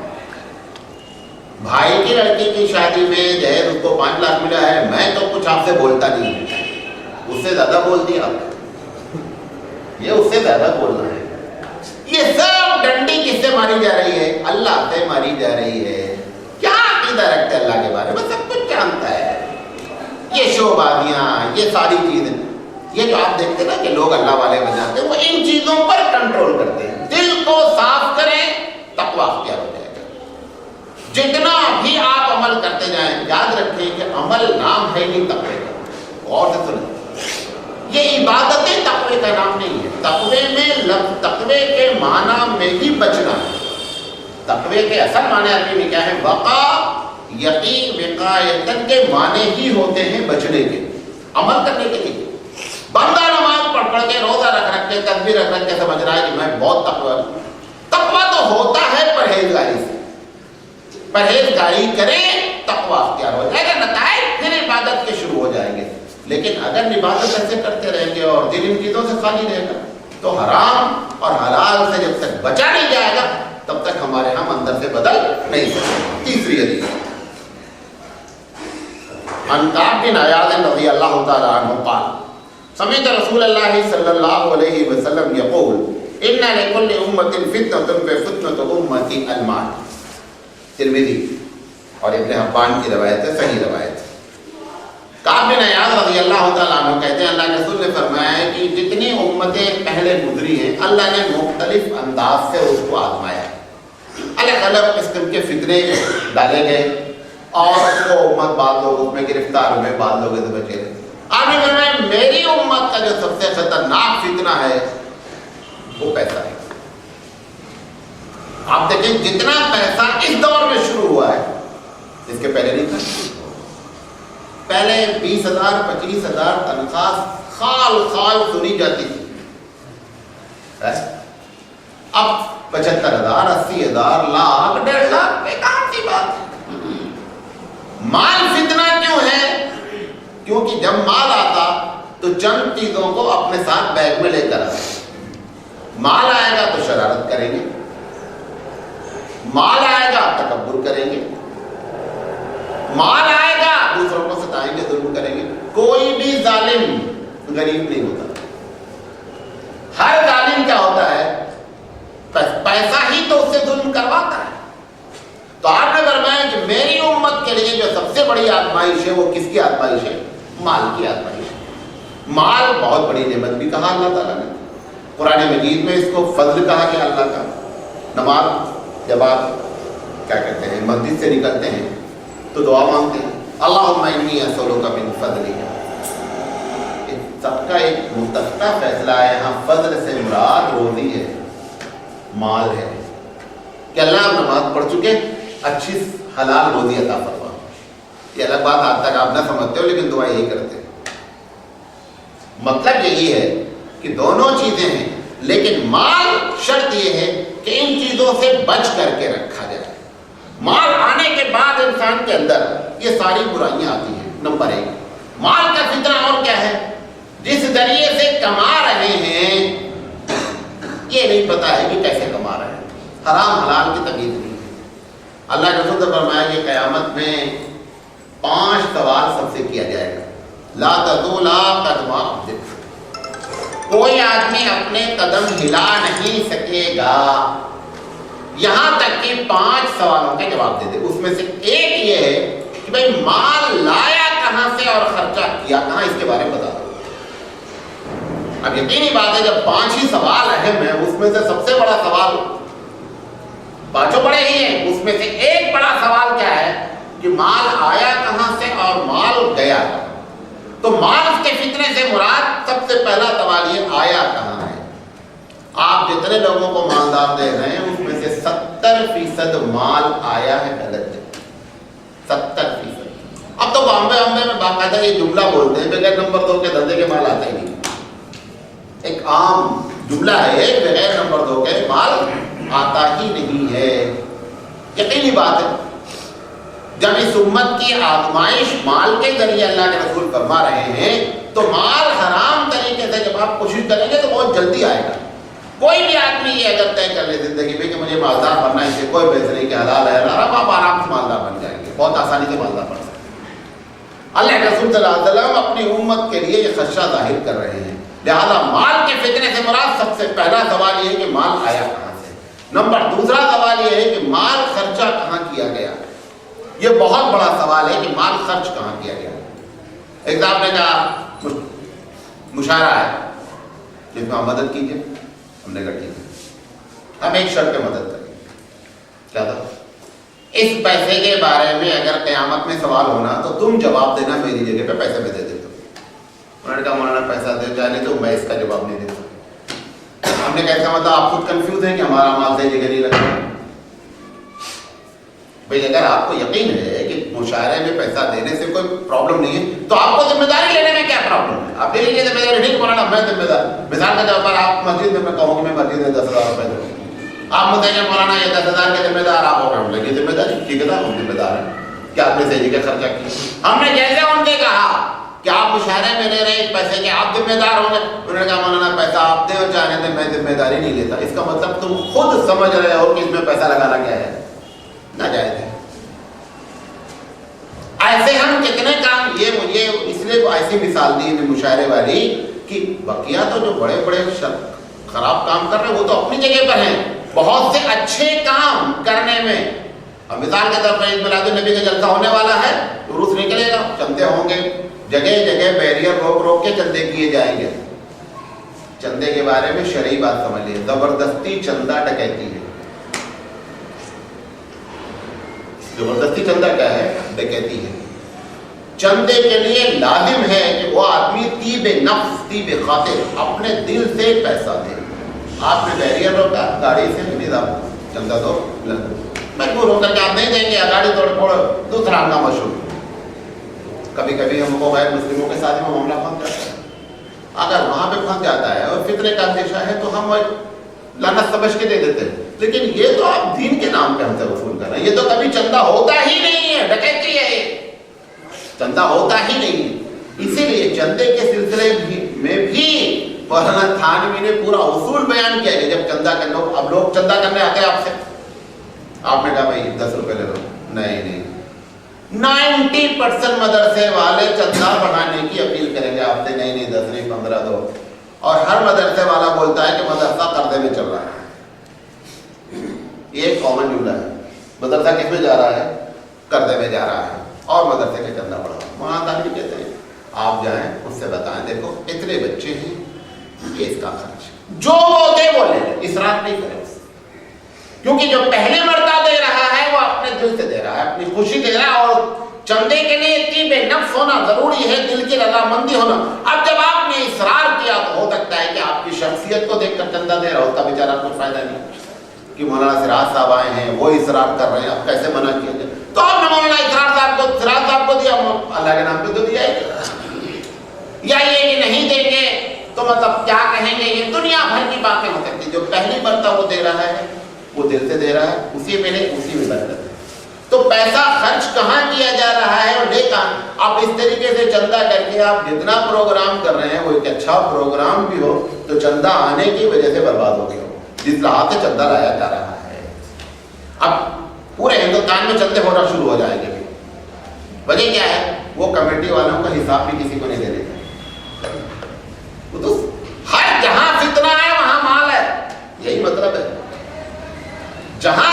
بھائی کی لڑکی کی شادی میں جہیز اس کو 5 لاکھ ملا ہے، میں تو کچھ آپ سے بولتا نہیں، اس سے زیادہ بول دیا، یہ اس سے زیادہ بول رہا ہے۔ یہ سب ڈنڈی کس سے ماری جا رہی ہے؟ اللہ سے ماری جا رہی ہے۔ کیا عقیدہ رکھتے اللہ کے بارے میں؟ سب کچھ جانتا ہے۔ یہ شوبادیاں، یہ ساری چیزیں، یہ جو آپ دیکھتے نا کہ لوگ اللہ والے بن جاتے ہیں، وہ ان چیزوں پر کنٹرول کرتے ہیں۔ دل کو صاف کریں، تقویٰ اختیار ہو جائے گا۔ جتنا بھی آپ عمل کرتے جائیں، یاد رکھیں کہ عمل نام ہے نہیں تقوی کا۔ اور سے سنیں، یہ عبادتیں تقوی کا نام نہیں ہے۔ تقوی میں تقوی کے معنی میں ہی بچنا ہے۔ تقوی کے اصل معنی عربی میں کیا ہے؟ وقا، یقین، وقایتن کے معنی ہی ہوتے ہیں بچنے کے، عمل کرنے کے لیے۔ بندہ نماز پڑھ کے، روزہ رکھ کے، تسبیح رکھ کے سمجھ رہا ہے کہ میں بہت تقوی۔ تقوی تو ہوتا ہے پرہیزگاری سے، پرہیزگاری کریں، تقوی اختیار ہو جائے گا، نتائج پھر عبادت کے شروع ہو جائیں گے۔ لیکن اگر عبادت ایسے کرتے رہیں گے اور دل ان چیزوں سے خالی رہے گا تو حرام اور حلال سے جب تک بچا نہیں جائے گا تب تک ہمارے ہم اندر سے بدل نہیں سکتے۔ تیسری حدیث عن کعب بن عیاض رضی اللہ تعالی عنہ قال سمعت رسول اللہ صلی اللہ علیہ وسلم یقول ان لکل امت فتنۃ ففتنۃ امتی المال۔ ترمذی اور ابن حبان کی روایت ہے، صحیح روایت ہے۔ کعب بن عیاض رضی اللہ تعالیٰ عنہ کہتے ہیں اللہ کے رسول نے فرمایا ہے کہ جتنی امتیں پہلے گزری ہیں اللہ نے مختلف انداز سے اس کو آزمایا، الگ الگ قسم کے فتنے ڈالے گئے اور اس کو امت بعض لوگ اس میں گرفتار ہوئے، بعض لوگ سے بچے رہے۔ آپ نے فرمایا میری امت کا جو سب سے خطرناک فتنہ ہے وہ پیسہ ہے۔ آپ دیکھیں جتنا پیسہ اس دور میں شروع ہوا ہے اس کے پہلے نہیں تھا۔ پہلے 20,000 25,000 تنخواہ خال خال سنی جاتی تھی، اب 75,000 80,000 لاکھ 1.5 لاکھ بیکار سی بات ہے۔ مال فتنہ کیوں ہے؟ کیونکہ جب مال آتا تو چند چیزوں کو اپنے ساتھ بیگ میں لے کر آتا۔ مال آئے گا تو شرارت کریں گے، مال آئے گا تکبر کریں گے، مال آئے گا دوسروں کو ستائیں گے، ظلم کریں گے۔ کوئی بھی ظالم غریب نہیں ہوتا، ہر ظالم کیا ہوتا ہے؟ پیسہ ہی تو اس سے ظلم کرواتا ہے۔ تو آپ نے فرمایا کہ میری امت کے لیے جو سب سے بڑی آزمائش ہے وہ کس کی آزمائش ہے؟ مال کی آزمائش ہے۔ مال بہت بڑی نعمت بھی کہا اللہ تعالیٰ نے، قرآن مجید میں اس کو فضل کہا کہ اللہ کا۔ نماز جب آپ کیا کہتے ہیں مسجد سے نکلتے ہیں تو دعا مانگتے ہیں اللہم انی اسألک من فضلک۔ سب کا ایک متفقہ فیصلہ ہے، یہاں فضل سے مراد روزی ہے، مال ہے، کہ اللہ آپ نماز پڑھ چکے، اچھی حلال روزی عطا فرما۔ یہ الگ بات آج تک آپ نہ سمجھتے ہو لیکن دعا یہی کرتے ہیں۔ مطلب یہی ہے کہ دونوں چیزیں ہیں، لیکن مال شرط یہ ہے کہ ان چیزوں سے بچ کر کے رکھا جائے۔ مال آنے کے بعد انسان کے اندر یہ ساری برائیاں آتی ہیں۔ نمبر 1 مال کا فتنہ اور کیا ہے؟ جس ذریعے سے کما رہے ہیں یہ نہیں پتا ہے کہ کیسے کما رہے ہیں، حرام حلال کی تمیز نہیں ہے۔ اللہ کے رسول نے فرمایا کہ قیامت میں 5 سوال سب سے کیا جائے گا۔ لا تزولا قدم عبد، کوئی آدمی اپنے قدم ہلا نہیں سکے گا یہاں تک کہ 5 سوالوں کے جواب دے دے. اس میں سے ایک یہ ہے کہ بھئی مال لایا کہاں سے اور خرچہ کیا کہاں, اس کے بارے میں بتا دو. اب یقینی بات ہے جب 5 ہی سوال اہم ہیں, اس میں سے سب سے بڑا سوال, 5 بڑے ہی ہیں, اس میں سے ایک بڑا سوال کیا ہے کہ مال آیا کہاں سے اور مال گیا. تو مال کے فتنے سے مراد سب سے پہلا سوال یہ آیا کہاں ہے. آپ جتنے لوگوں کو مالدار دے رہے ہیں اس میں سے 70% مال آیا ہے غلط جگہ, 70%. اب تو بامبے میں باقاعدہ یہ جملہ بولتے ہیں بغیر نمبر 2 کے دھندے کے مال آتا ہی نہیں. ایک عام جملہ ہے بغیر نمبر 2 کے مال آتا ہی نہیں ہے. یقینی بات ہے جب اس امت کی آزمائش مال کے ذریعے اللہ کے رسول فرما رہے ہیں تو مال حرام طریقے سے جب آپ کوشش کریں گے تو بہت جلدی آئے گا. کوئی بھی آدمی یہ اگر طے کر لے زندگی میں کہ مجھے مالدار بننا ہے, اس سے کوئی بحث نہیں کہ حلال ہے حرام, آپ آرام سے مالدار بن جائیں گے, بہت آسانی سے مالدار بن سکتے ہیں. اللہ کے رسول صلی اللہ علیہ وسلم اپنی امت کے لیے یہ خدشہ ظاہر کر رہے ہیں. لہذا مال کے فتنے سے مراد سب سے پہلا سوال یہ ہے کہ مال آیا کہاں سے. دوسرا سوال یہ ہے کہ مال خرچہ کہاں کیا گیا. یہ بہت بڑا سوال ہے کہ مال خرچ کہاں کیا گیا. ایک صاحب نے کہا مشاعرہ ہے جس میں آپ مدد کیجیے. ہم نے کہا ٹھیک ہے, ہم ایک شرط پہ مدد کریں. کیا تھا؟ اس پیسے کے بارے میں اگر قیامت میں سوال ہونا تو تم جواب دینا میری جگہ پہ, پیسے میں دے دیتا. انہوں نے کہا مولانا پیسہ دے جائے نہیں تو میں اس کا جواب نہیں دیتا. ہم نے کہا مطلب آپ خود کنفیوز ہیں کہ ہمارا مال صحیح جگہ نہیں لگا. بھئی اگر آپ کو یقین ہے کہ مشاعرے میں پیسہ دینے سے کوئی پرابلم نہیں ہے تو آپ کو ذمہ داری لینے میں کیا پرابلم ہے. آپ لے لیجیے ذمہ داری. نہیں مولانا میں ذمہ دار, مثال کے طور پر آپ مسجد میں کہوں کہ میں مسجد میں 10,000 روپے دوں, آپ مجھے کہیں مولانا یہ 10,000 کے ذمہ دار آپ, اور ہم لگے ذمہ داری. ٹھیک ہے نا, ہم ذمہ دار ہیں کہ آپ نے صحیح جگہ خرچہ کیا. ہم نے جیسے ان سے کہا کہ آپ مشاعرے میں لے رہے ہیں اس پیسے کے, آپ ذمہ دار ہوں گے. انہوں نے کہا مولانا پیسہ آپ دیں اور چاہنے دیں, میں ذمہ داری نہیں لیتا. اس کا مطلب تم خود سمجھ رہے ہو کہ اس میں پیسہ لگانا کیا ہے, ناجائز ہے. ایسے ہم کتنے کام, یہ مجھے اس لیے ایسی مثال دی ہے مشاعرے والی کہ بقیہ تو جو بڑے بڑے خراب کام کر رہے ہیں وہ تو اپنی جگہ پر ہیں, بہت سے اچھے کام کرنے میں. اب مثال کے طور پر میلاد النبی کا جلسہ ہونے والا ہے, عرس نکلے گا, چندے ہوں گے, جگہ جگہ بیریئر روک روک کے چندے کیے جائیں گے. چندے کے بارے میں شرعی بات سمجھ لیے, زبردستی چندہ ڈکیتی ہے. زبردستی چندہ کیا ہے, ڈکیتی ہے. چندے کے لیے لازم ہے کہ وہ آدمی طیب نفس طیب خاطر اپنے دل سے پیسہ دے. آپ نے بیریئر روکا, گاڑی سے نظام چندہ دو, مجبور ہو کر کے آپ نہیں دیں گے, گاڑی توڑ پھوڑ, دوسرا ہنگامہ شروع. کبھی کبھی ہم کو غیر مسلموں کے ساتھ میں معاملہ پھنس جاتا ہے. اگر وہاں پہ پھنس جاتا ہے اور فطرے کا اندیشہ ہے تو ہم لعنت سمجھ کے دے دیتے ہیں. لیکن یہ تو آپ دین کے نام پہ ہم سے وصول کر رہے ہیں. یہ تو کبھی چندہ ہوتا ہی نہیں ہے, ڈکیتی ہے, چندہ ہوتا ہی نہیں ہے. اسی لیے چندے کے سلسلے میں بھی مولانا تھانوی نے پورا اصول بیان کیا کہ جب چندہ کرنا, اب لوگ چندہ کرنے آتے ہیں آپ سے, آپ نے کہا بھائی 10 روپے لے لو, نہیں 90% مدرسے والے چندہ بڑھانے کی اپیل کریں گے آپ سے, نہیں 10 نہیں 15 دو. اور ہر مدرسے والا بولتا ہے کہ مدرسہ قرضے میں چل رہا ہے. یہ ایک کامن جملہ ہے. مدرسہ کس میں جا رہا ہے, قرضے میں جا رہا ہے, اور مدرسے کا چندہ بڑھا. وہاں تعلیم کہتے ہیں آپ جائیں اس سے بتائیں دیکھو اتنے بچے ہیں, یہ اس کا خرچ, جو وہ دے وہ لے لے, اسراف نہیں کرے. کیونکہ جو پہلی مرتبہ دے رہا ہے وہ اپنے دل سے دے رہا ہے, اپنی خوشی دے رہا ہے. اور چندے کے لیے طیب نفس ہونا ضروری ہے, دل کی رضامندی ہونا. اب جب آپ نے اصرار کیا تو ہو سکتا ہے کہ آپ کی شخصیت کو دیکھ کر چندہ دے رہا ہو, اس کا بیچارہ کچھ فائدہ نہیں کہ مولانا سراج صاحب آئے ہیں وہ اصرار کر رہے ہیں, اب کیسے منع کیا جائے. تو آپ نے مولانا سراج صاحب کو دیا, اللہ کے نام پہ تو دیا ہے, یا یہ کہ نہیں دیں گے تو مطلب کیا کہیں گے. یہ دنیا بھر کی باتیں ہو سکتی. جو پہلی مرتبہ وہ دے رہا ہے وہ دل سے دے رہا ہے, اسی میں لے اسی میں برکت ہے. تو پیسہ خرچ کہاں کیا جا رہا ہے, اور لے کہاں. آپ اس طریقے سے چندہ کر کے آپ جتنا پروگرام کر رہے ہیں وہ ایک اچھا پروگرام بھی ہو تو چندہ آنے کی وجہ سے برباد ہو گیا ہو, جس لحاظ سے چندہ لایا جا رہا ہے. اب پورے ہندوستان میں چندے ہونا شروع ہو جائیں گے. وجہ کیا ہے, وہ کمیٹی والوں کا حساب بھی کسی کو نہیں دینے کا. وہ تو ہر جہاں فتنہ ہے وہاں مال ہے, یہی مطلب ہے. جہاں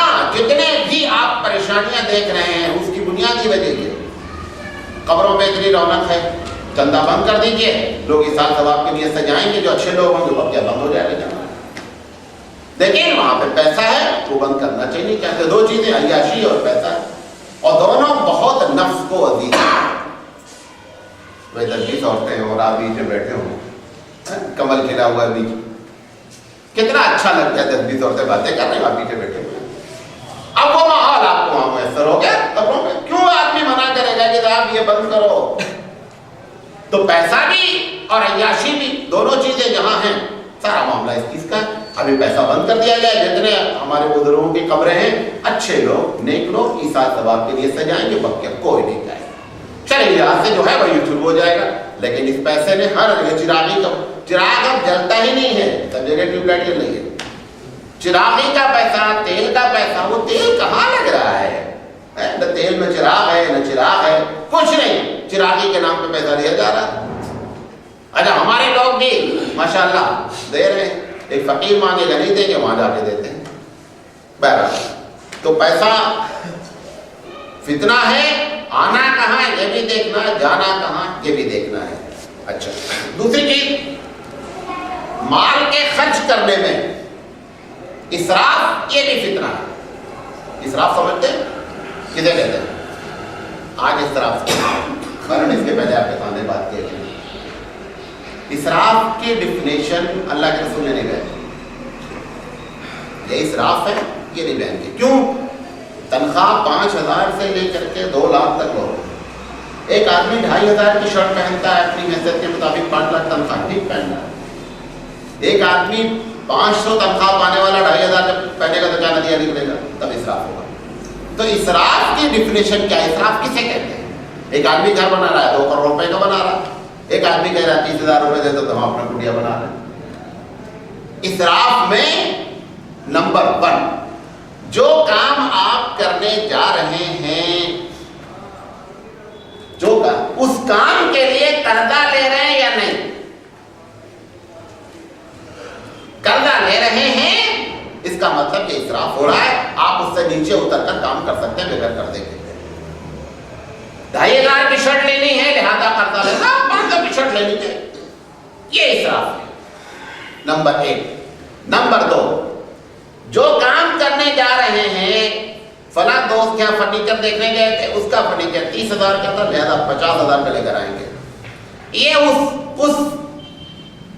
کہانیاں دیکھ رہے ہیں اس کی بنیادی وجہ یہ قبروں پہ اتنی رونق ہے، چندہ بند کر دیجئے، لوگ اس سال ثواب کے نیت سے جائیں گے، جو اچھے لوگ ہوں گے وہ کیا بند ہو جائے گا جانا، لیکن وہاں پہ پیسہ ہے وہ بند کرنا چاہیے۔ کہتے دو چیزیں عیاشی اور پیسہ، اور دونوں بہت نفس کو عزیز ہیں۔ وہ 10-20 عورتیں ہیں اور آپ بیچ میں بیٹھے ہوں، کمل کھلا ہوا ہے بیچ، کتنا اچھا لگتا ہے 10-20 عورتیں باتیں کر رہے ہیں، آپ بیچ میں بیٹھے ہوئے۔ اب وہ ماحول آپ کو وہاں میسر ہو گیا قبروں میں، کیوں آدمی منع کرے گا کہ آپ یہ بند کرو؟ تو پیسہ بھی اور عیاشی بھی دونوں چیزیں جہاں ہیں، سارا معاملہ اس چیز کا ہے۔ ابھی پیسہ بند کر دیا جائے، جتنے ہمارے بزرگوں کی قبریں ہیں، اچھے لوگ نیک لوگ ایثار ثواب کے لیے سجائیں گے، بقیہ کوئی نہیں جائے گا۔ چلے یہاں سے جو ہے وہی شروع ہو جائے گا، لیکن اس پیسے نے ہر چراغی کا چراغ اب جلتا ہی نہیں ہے، سب جگہ ٹیوب لائٹ جل رہی ہے۔ چراغی کا پیسہ، تیل کا پیسہ، وہ تیل کہاں لگ رہا ہے؟ نہ تیل میں چراغ ہے، نہ چراغ ہے، کچھ نہیں، چراغی کے نام پہ پیسہ لیا جا رہا ہے۔ اچھا ہمارے لوگ بھی ماشاءاللہ دے رہے ہیں، ایک فقیر مانگے گا نہیں دیں گے، وہاں جا کے دیتے ہیں۔ بہرحال تو پیسہ فتنہ ہے، آنا کہاں یہ بھی دیکھنا ہے، جانا کہاں یہ بھی دیکھنا ہے۔ اچھا دوسری چیز، مال کے خرچ کرنے میں اسراف، یہ بھی فتنہ ہے۔ اسراف سمجھتے ہیں کسے کہتے ہیں؟ آج اسراف فرن اس کے پہلے آپ کے سامنے بات کی ہے۔ اسراف کی ڈیفینیشن اللہ کے رسول نے نہیں بیان کی، یہ اسراف ہے یہ نہیں بیان کی۔ کیوں؟ تنخواہ 5,000 سے لے کر کے 2 لاکھ تک ہو، ایک آدمی 2,500 کی شرٹ پہنتا ہے اپنی حیثیت کے مطابق، 5 لاکھ تنخواہ ٹھیک پہننا ہے۔ ایک آدمی 500 تنخواہ پانے والا 2,500 جب پہنے گا تو کیا نتیجہ نکلے گا؟ تب اسراف ہوگا۔ تو اسراف کی ڈیفینیشن کیا ہے؟ اسراف کسے کہتے ہیں؟ ایک آدمی گھر بنا رہا ہے 2 کروڑ روپے کا بنا رہا ہے، ایک آدمی کہہ رہا ہے 30,000 روپے دے تو ہم اپنا کٹیا بنا رہے ہیں۔ اسراف میں نمبر 1، جو کام آپ کرنے جا رہے ہیں، جو کام، اس کام کے لیے قرضہ لے رہے ہیں یا نہیں؟ قرضہ لے رہے ہیں، اس کا مطلب یہ اسراف ہو رہا ہے، آپ اس سے نیچے اتر کر کام کر سکتے ہیں بغیر قرضے کے۔ 2,500 کی شرٹ لینی ہے لہذا قرضہ لینا، 500 کی شرٹ لینی ہے، یہ اسراف ہے نمبر 1۔ نمبر 2، جو کام کرنے جا رہے ہیں، فلاں دوست کے یہاں فرنیچر دیکھنے گئے تھے، اس کا فرنیچر 30,000 کا تھا لہذا 50,000 کا لے کر آئیں گے، یہ اس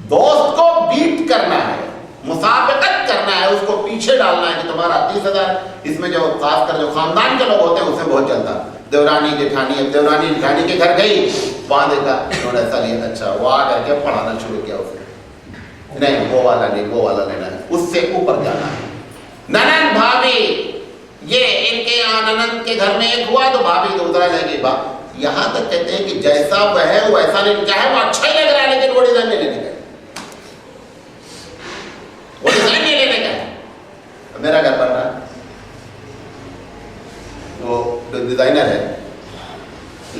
دوست کو بیٹ کرنا ہے، مسابقت کرنا ہے، اس کو پیچھے ڈالنا ہے کہ تمہارا 30,000۔ اس میں جو خاص کر جو خاندان کے لوگ ہوتے ہیں اسے بہت چلتا، دیورانی جیٹھانی، اب دیورانی جیٹھانی کے گھر گئی، وہاں دیکھا انہوں نے ایسا لیا، اچھا وہ آ کر کے پڑھانا شروع کیا اسے، نہیں وہ والا نہیں، وہ والا لینا ہے، اس سے اوپر جانا ہے۔ ننند بھابھی، یہ ان کے یہاں ننند کے گھر میں ایک ہوا تو بھابھی دوسرا لے گی، یہاں تک کہتے ہیں کہ جیسا وہ ہے ویسا نہیں، چاہے وہ اچھا ہی لگ رہا ہے لیکن وہ ڈیزائن نہیں لینے کا، وہ ڈیزائن نہیں لینے کا۔ میرا گھر بن رہا ہے، وہ ڈیزائنر ہے،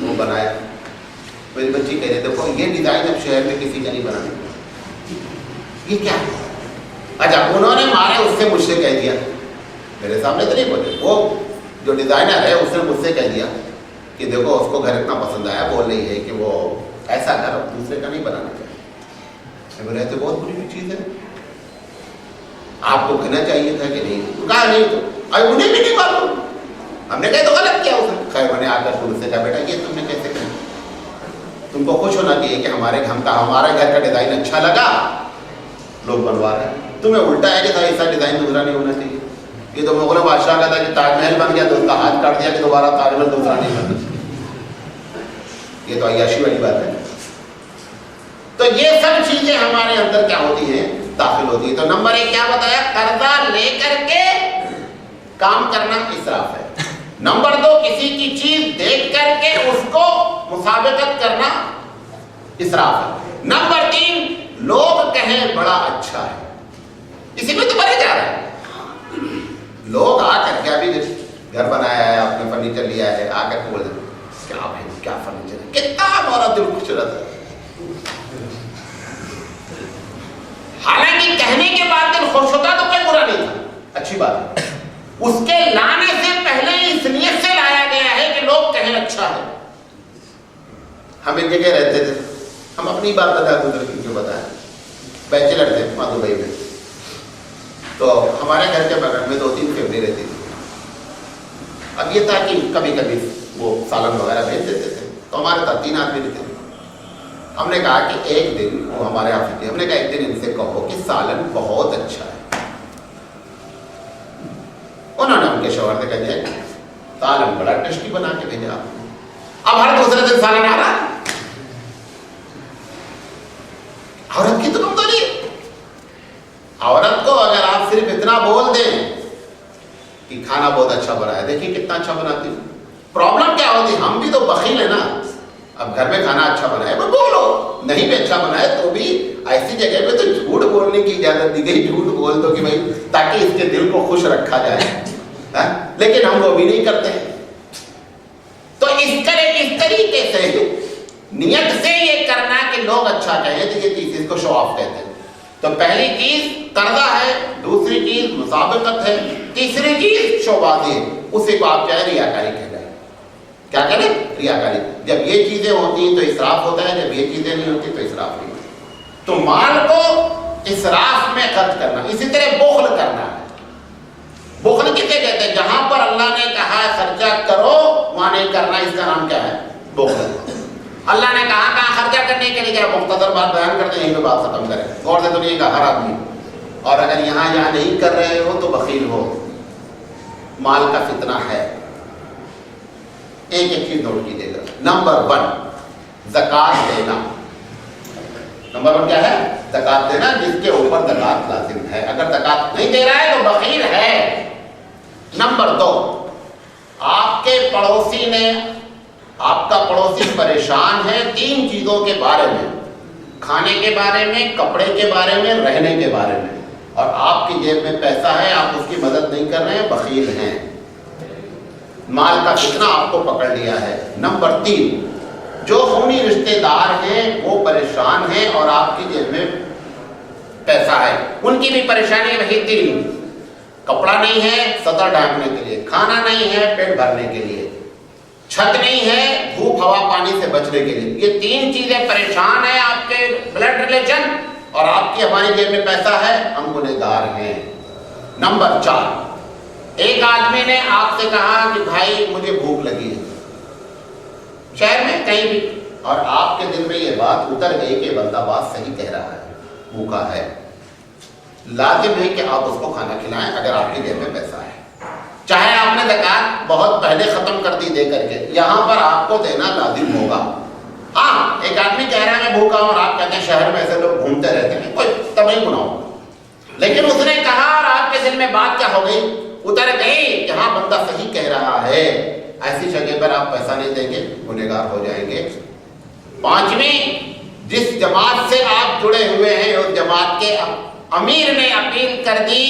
وہ بنایا، میری بچی کہہ رہے دیکھو یہ ڈیزائن اب شہر میں کسی کا نہیں بنانے، یہ کیا ہے؟ اچھا انہوں نے مارے اس سے مجھ سے کہہ دیا، میرے سامنے تو نہیں بولے، وہ جو ڈیزائنر ہے اس نے مجھ سے کہہ دیا کہ دیکھو اس کو گھر اتنا پسند آیا، بول رہی ہے کہ وہ ایسا گھر دوسرے کا نہیں بنانا چاہیے۔ میں رہتے بہت بری چیز ہے، آپ کو کہنا چاہیے تھا کہ نہیں، کہا نہیں تو انہیں بھی نہیں معلوم، ہم نے کہا تو غلط کیا اس نے، خیر میں نے آ کر پولیس سے کہا بیٹا یہ تم نے کیسے کہا، تم کو خوش ہونا چاہیے کہ ہمارے گھر کا ڈیزائن اچھا لگا، لوگ بنوا رہے ہیں، تمہیں الٹا ہے کہ تھا ایسا ڈیزائن دوسرا نہیں ہونا چاہیے۔ یہ تو مغل بادشاہ کا تھا کہ تاج محل بن گیا تو اس کا ہاتھ کاٹ دیا کہ دوبارہ تاج محل دوسرا نہیں بننا، یہ تو عیاشی والی بات ہے۔ تو یہ سب چیزیں ہمارے اندر کیا ہوتی ہیں؟ داخل ہوتی ہے۔ تو نمبر 1 کیا بتایا؟ قرضہ لے کر کے کام کرنا اسراف ہے۔ نمبر 2 کسی کی چیز دیکھ کر کے اس کو مسابقت کرنا اسراف ہے۔ نمبر 3 لوگ کہیں بڑا اچھا ہے، اسی میں تو بنے جا رہا ہے، لوگ آ کر کے ابھی گھر بنایا ہے، آپ نے فرنیچر لیا ہے، آ کر کے بول دیں کیا بھائی کیا فرنیچر ہے، کتنا ہمارا دل خوبصورت ہے، حالانکہ کہنے کے بعد دل خوش ہوتا تو کوئی برا نہیں تھا، اچھی بات ہے، اس کے لانے سے پہلے بھی اس نیت سے لایا گیا ہے کہ لوگ کہیں اچھا ہے. ہم ایک جگہ رہتے تھے, ہم اپنی بات بتا دوسرے کیوں بتائیں, بیچلر تھے مادھوبئی میں, تو ہمارے گھر کے بغل میں 2-3 فیملی رہتی تھی. اب یہ تھا کہ کبھی کبھی وہ سالن وغیرہ بھیج دیتے تھے, تو ہمارے ساتھ 3 آدمی رہتے تھے. ہم نے کہا کہ ایک دن, وہ ہمارے آفس تھے, ہم نے کہا ایک دن ان سے کہو کہ سالن بہت اچھا ہے. انہوں نے ان کے شوہر سے کہہ دیا سالن بڑا ٹیسٹی بنا کے بھیجا آپ نے. اب ہر دوسرے دن سالن آ رہا. عورت کی تو کمزوری ہے. عورت کو اگر آپ صرف اتنا بول دیں کہ کھانا بہت اچھا بنا ہے, دیکھیے کتنا اچھا بناتی ہوں. پرابلم کیا ہوتی ہے, ہم بھی تو بخیل ہیں نا. اب گھر میں کھانا اچھا بنا ہے وہ بولو, نہیں بھی اچھا بنا ہے تو بھی ایسی جگہ پہ تو جھوٹ بولنے کی اجازت دی گئی. جھوٹ بول دو کہ بھائی تاکہ اس کے دل کو خوش رکھا جائے, لیکن ہم وہ بھی نہیں کرتے ہیں. تو اس طریقے سے نیت سے یہ کرنا کہ لوگ اچھا کہیں, تو یہ چیز اس کو شو آف کہتے ہیں. تو پہلی چیز طرزہ ہے, دوسری چیز مسابقت ہے, تیسری چیز شوبازی ہے. اسی کو آپ چاہے ریاکاری کہہ جائے. کیا کریں, ریاکاری. جب یہ چیزیں ہوتی ہیں تو اسراف ہوتا ہے, جب یہ چیزیں نہیں ہوتی تو اسراف نہیں ہوتا. تو مال کو اسراف میں خرچ کرنا. اسی طرح بخل کرنا ہے. بخل کسے کہتے ہیں, جہاں پر اللہ نے کہا خرچہ کرو وہاں نہیں کرنا, اس کا نام کیا ہے, بخل. اللہ نے کہا خرچہ کرنے کے لیے, کیا مختصر بات بیان کرتے ہیں, یہیں پہ بات ختم کریں. غور سے دنیا کا ہر آدمی, اور اگر یہاں نہیں کر رہے ہو تو بخیل ہو. مال کا فتنہ ہے. ایک چیز نوٹ کیجیے گا. نمبر 1 زکات دینا. نمبر 1 کیا ہے, زکات دینا, جس کے اوپر زکات لازم ہے. اگر زکات نہیں دے رہا ہے تو بخیل ہے. نمبر 2 آپ کے پڑوسی نے, آپ کا پڑوسی پریشان ہے 3 چیزوں کے بارے میں, کھانے کے بارے میں, کپڑے کے بارے میں, رہنے کے بارے میں, اور آپ کی جیب میں پیسہ ہے, آپ اس کی مدد نہیں کر رہے ہیں, بخیل ہیں. مال کا فتنہ آپ کو پکڑ لیا ہے. نمبر 3 جو خونی رشتے دار ہیں وہ پریشان ہیں اور آپ کی جیب میں پیسہ ہے, ان کی بھی پریشانی وہی 3. کپڑا نہیں ہے سطر ڈھانپنے کے لیے, کھانا نہیں ہے پیٹ بھرنے کے لیے, چھت نہیں ہے دھوپ ہوا پانی سے بچنے کے لیے. یہ 3 چیزیں پریشان ہیں آپ کے بلڈ ریلیشن, اور آپ کی ہماری جیب میں پیسہ ہے, ہم گنہگار ہیں. نمبر 4 ایک آدمی نے آپ سے کہا کہ بھائی مجھے بھوک لگی ہے, شہر میں کہیں بھی, اور آپ کے دل میں یہ بات اتر گئی کہ بندہ بات صحیح کہہ رہا ہے, بھوکا ہے. لازم ہے کہ آپ اس کو کھانا کھلائیں اگر آپ کی جیب میں پیسہ ہے. چاہے آپ نے زکات بہت پہلے ختم کر دی دے کر کے, یہاں پر آپ کو دینا لازم ہوگا. ہاں ایک آدمی کہہ رہا ہے میں بھوکا ہوں, اور آپ کہتے ہیں شہر میں ایسے لوگ گھومتے رہتے ہیں, کوئی تب نہیں گناہ, لیکن اس نے کہا اور آپ کے دل میں بات کیا ہو گئی, اتر گئی, جہاں بندہ صحیح کہہ رہا ہے ایسی جگہ پر آپ پیسہ نہیں دیں گے, گنہگار ہو جائیں گے. 5ویں جس جماعت سے آپ جڑے ہوئے ہیں اس جماعت کے امیر نے اپیل کر دی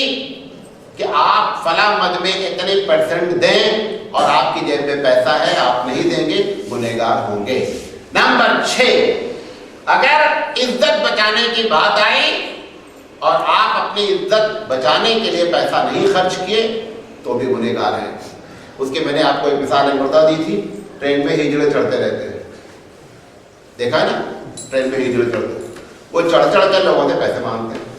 کہ آپ فلاں مد میں اتنے % دیں, اور آپ کی جیب میں پیسہ ہے آپ نہیں دیں گے, گنہگار ہوں گے. نمبر 6 اگر عزت بچانے کی بات آئی اور آپ اپنی عزت بچانے کے لیے پیسہ نہیں خرچ کیے تو بھی گنہگار ہیں. اس کے میں نے آپ کو ایک مثال مردہ دی تھی, ٹرین پہ ہجڑے چڑھتے رہتے ہیں, دیکھا ہے نا, ٹرین پہ ہجڑے چڑھتے, وہ چڑھ چڑھ کر لوگوں سے پیسے مانگتے ہیں.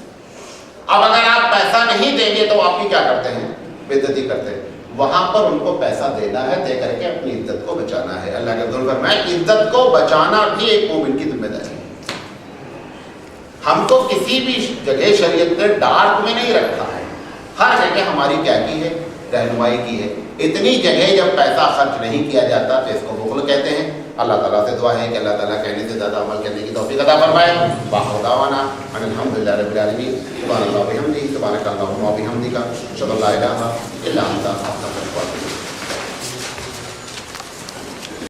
اب اگر آپ پیسہ نہیں دیں گے تو آپ کی کیا کرتے ہیں, بے عزتی کرتے ہیں. وہاں پر ان کو پیسہ دینا ہے, دے کر کے اپنی عزت کو بچانا ہے. اللہ کے رسول فرمایا عزت کو بچانا بھی ایک مومن کی ذمہ داری ہے. ہم کو کسی بھی جگہ شریعت نے ڈارک میں نہیں رکھا ہے, ہر جگہ ہماری کیا کی ہے, رہنمائی کی ہے. اتنی جگہ جب پیسہ خرچ نہیں کیا جاتا تو اس کو بخل کہتے ہیں. اللہ تعالیٰ سے دعا ہے کہ اللہ تعالیٰ کہنے سے زیادہ عمل کرنے کی توفیق عطا فرمائے. وآخر دعوانا ان الحمدللہ رب العالمین. سبحان اللہ و بحمدہ, سبحانک اللہم و بحمدک, اشہد ان لا الہ الا انت, استغفرک.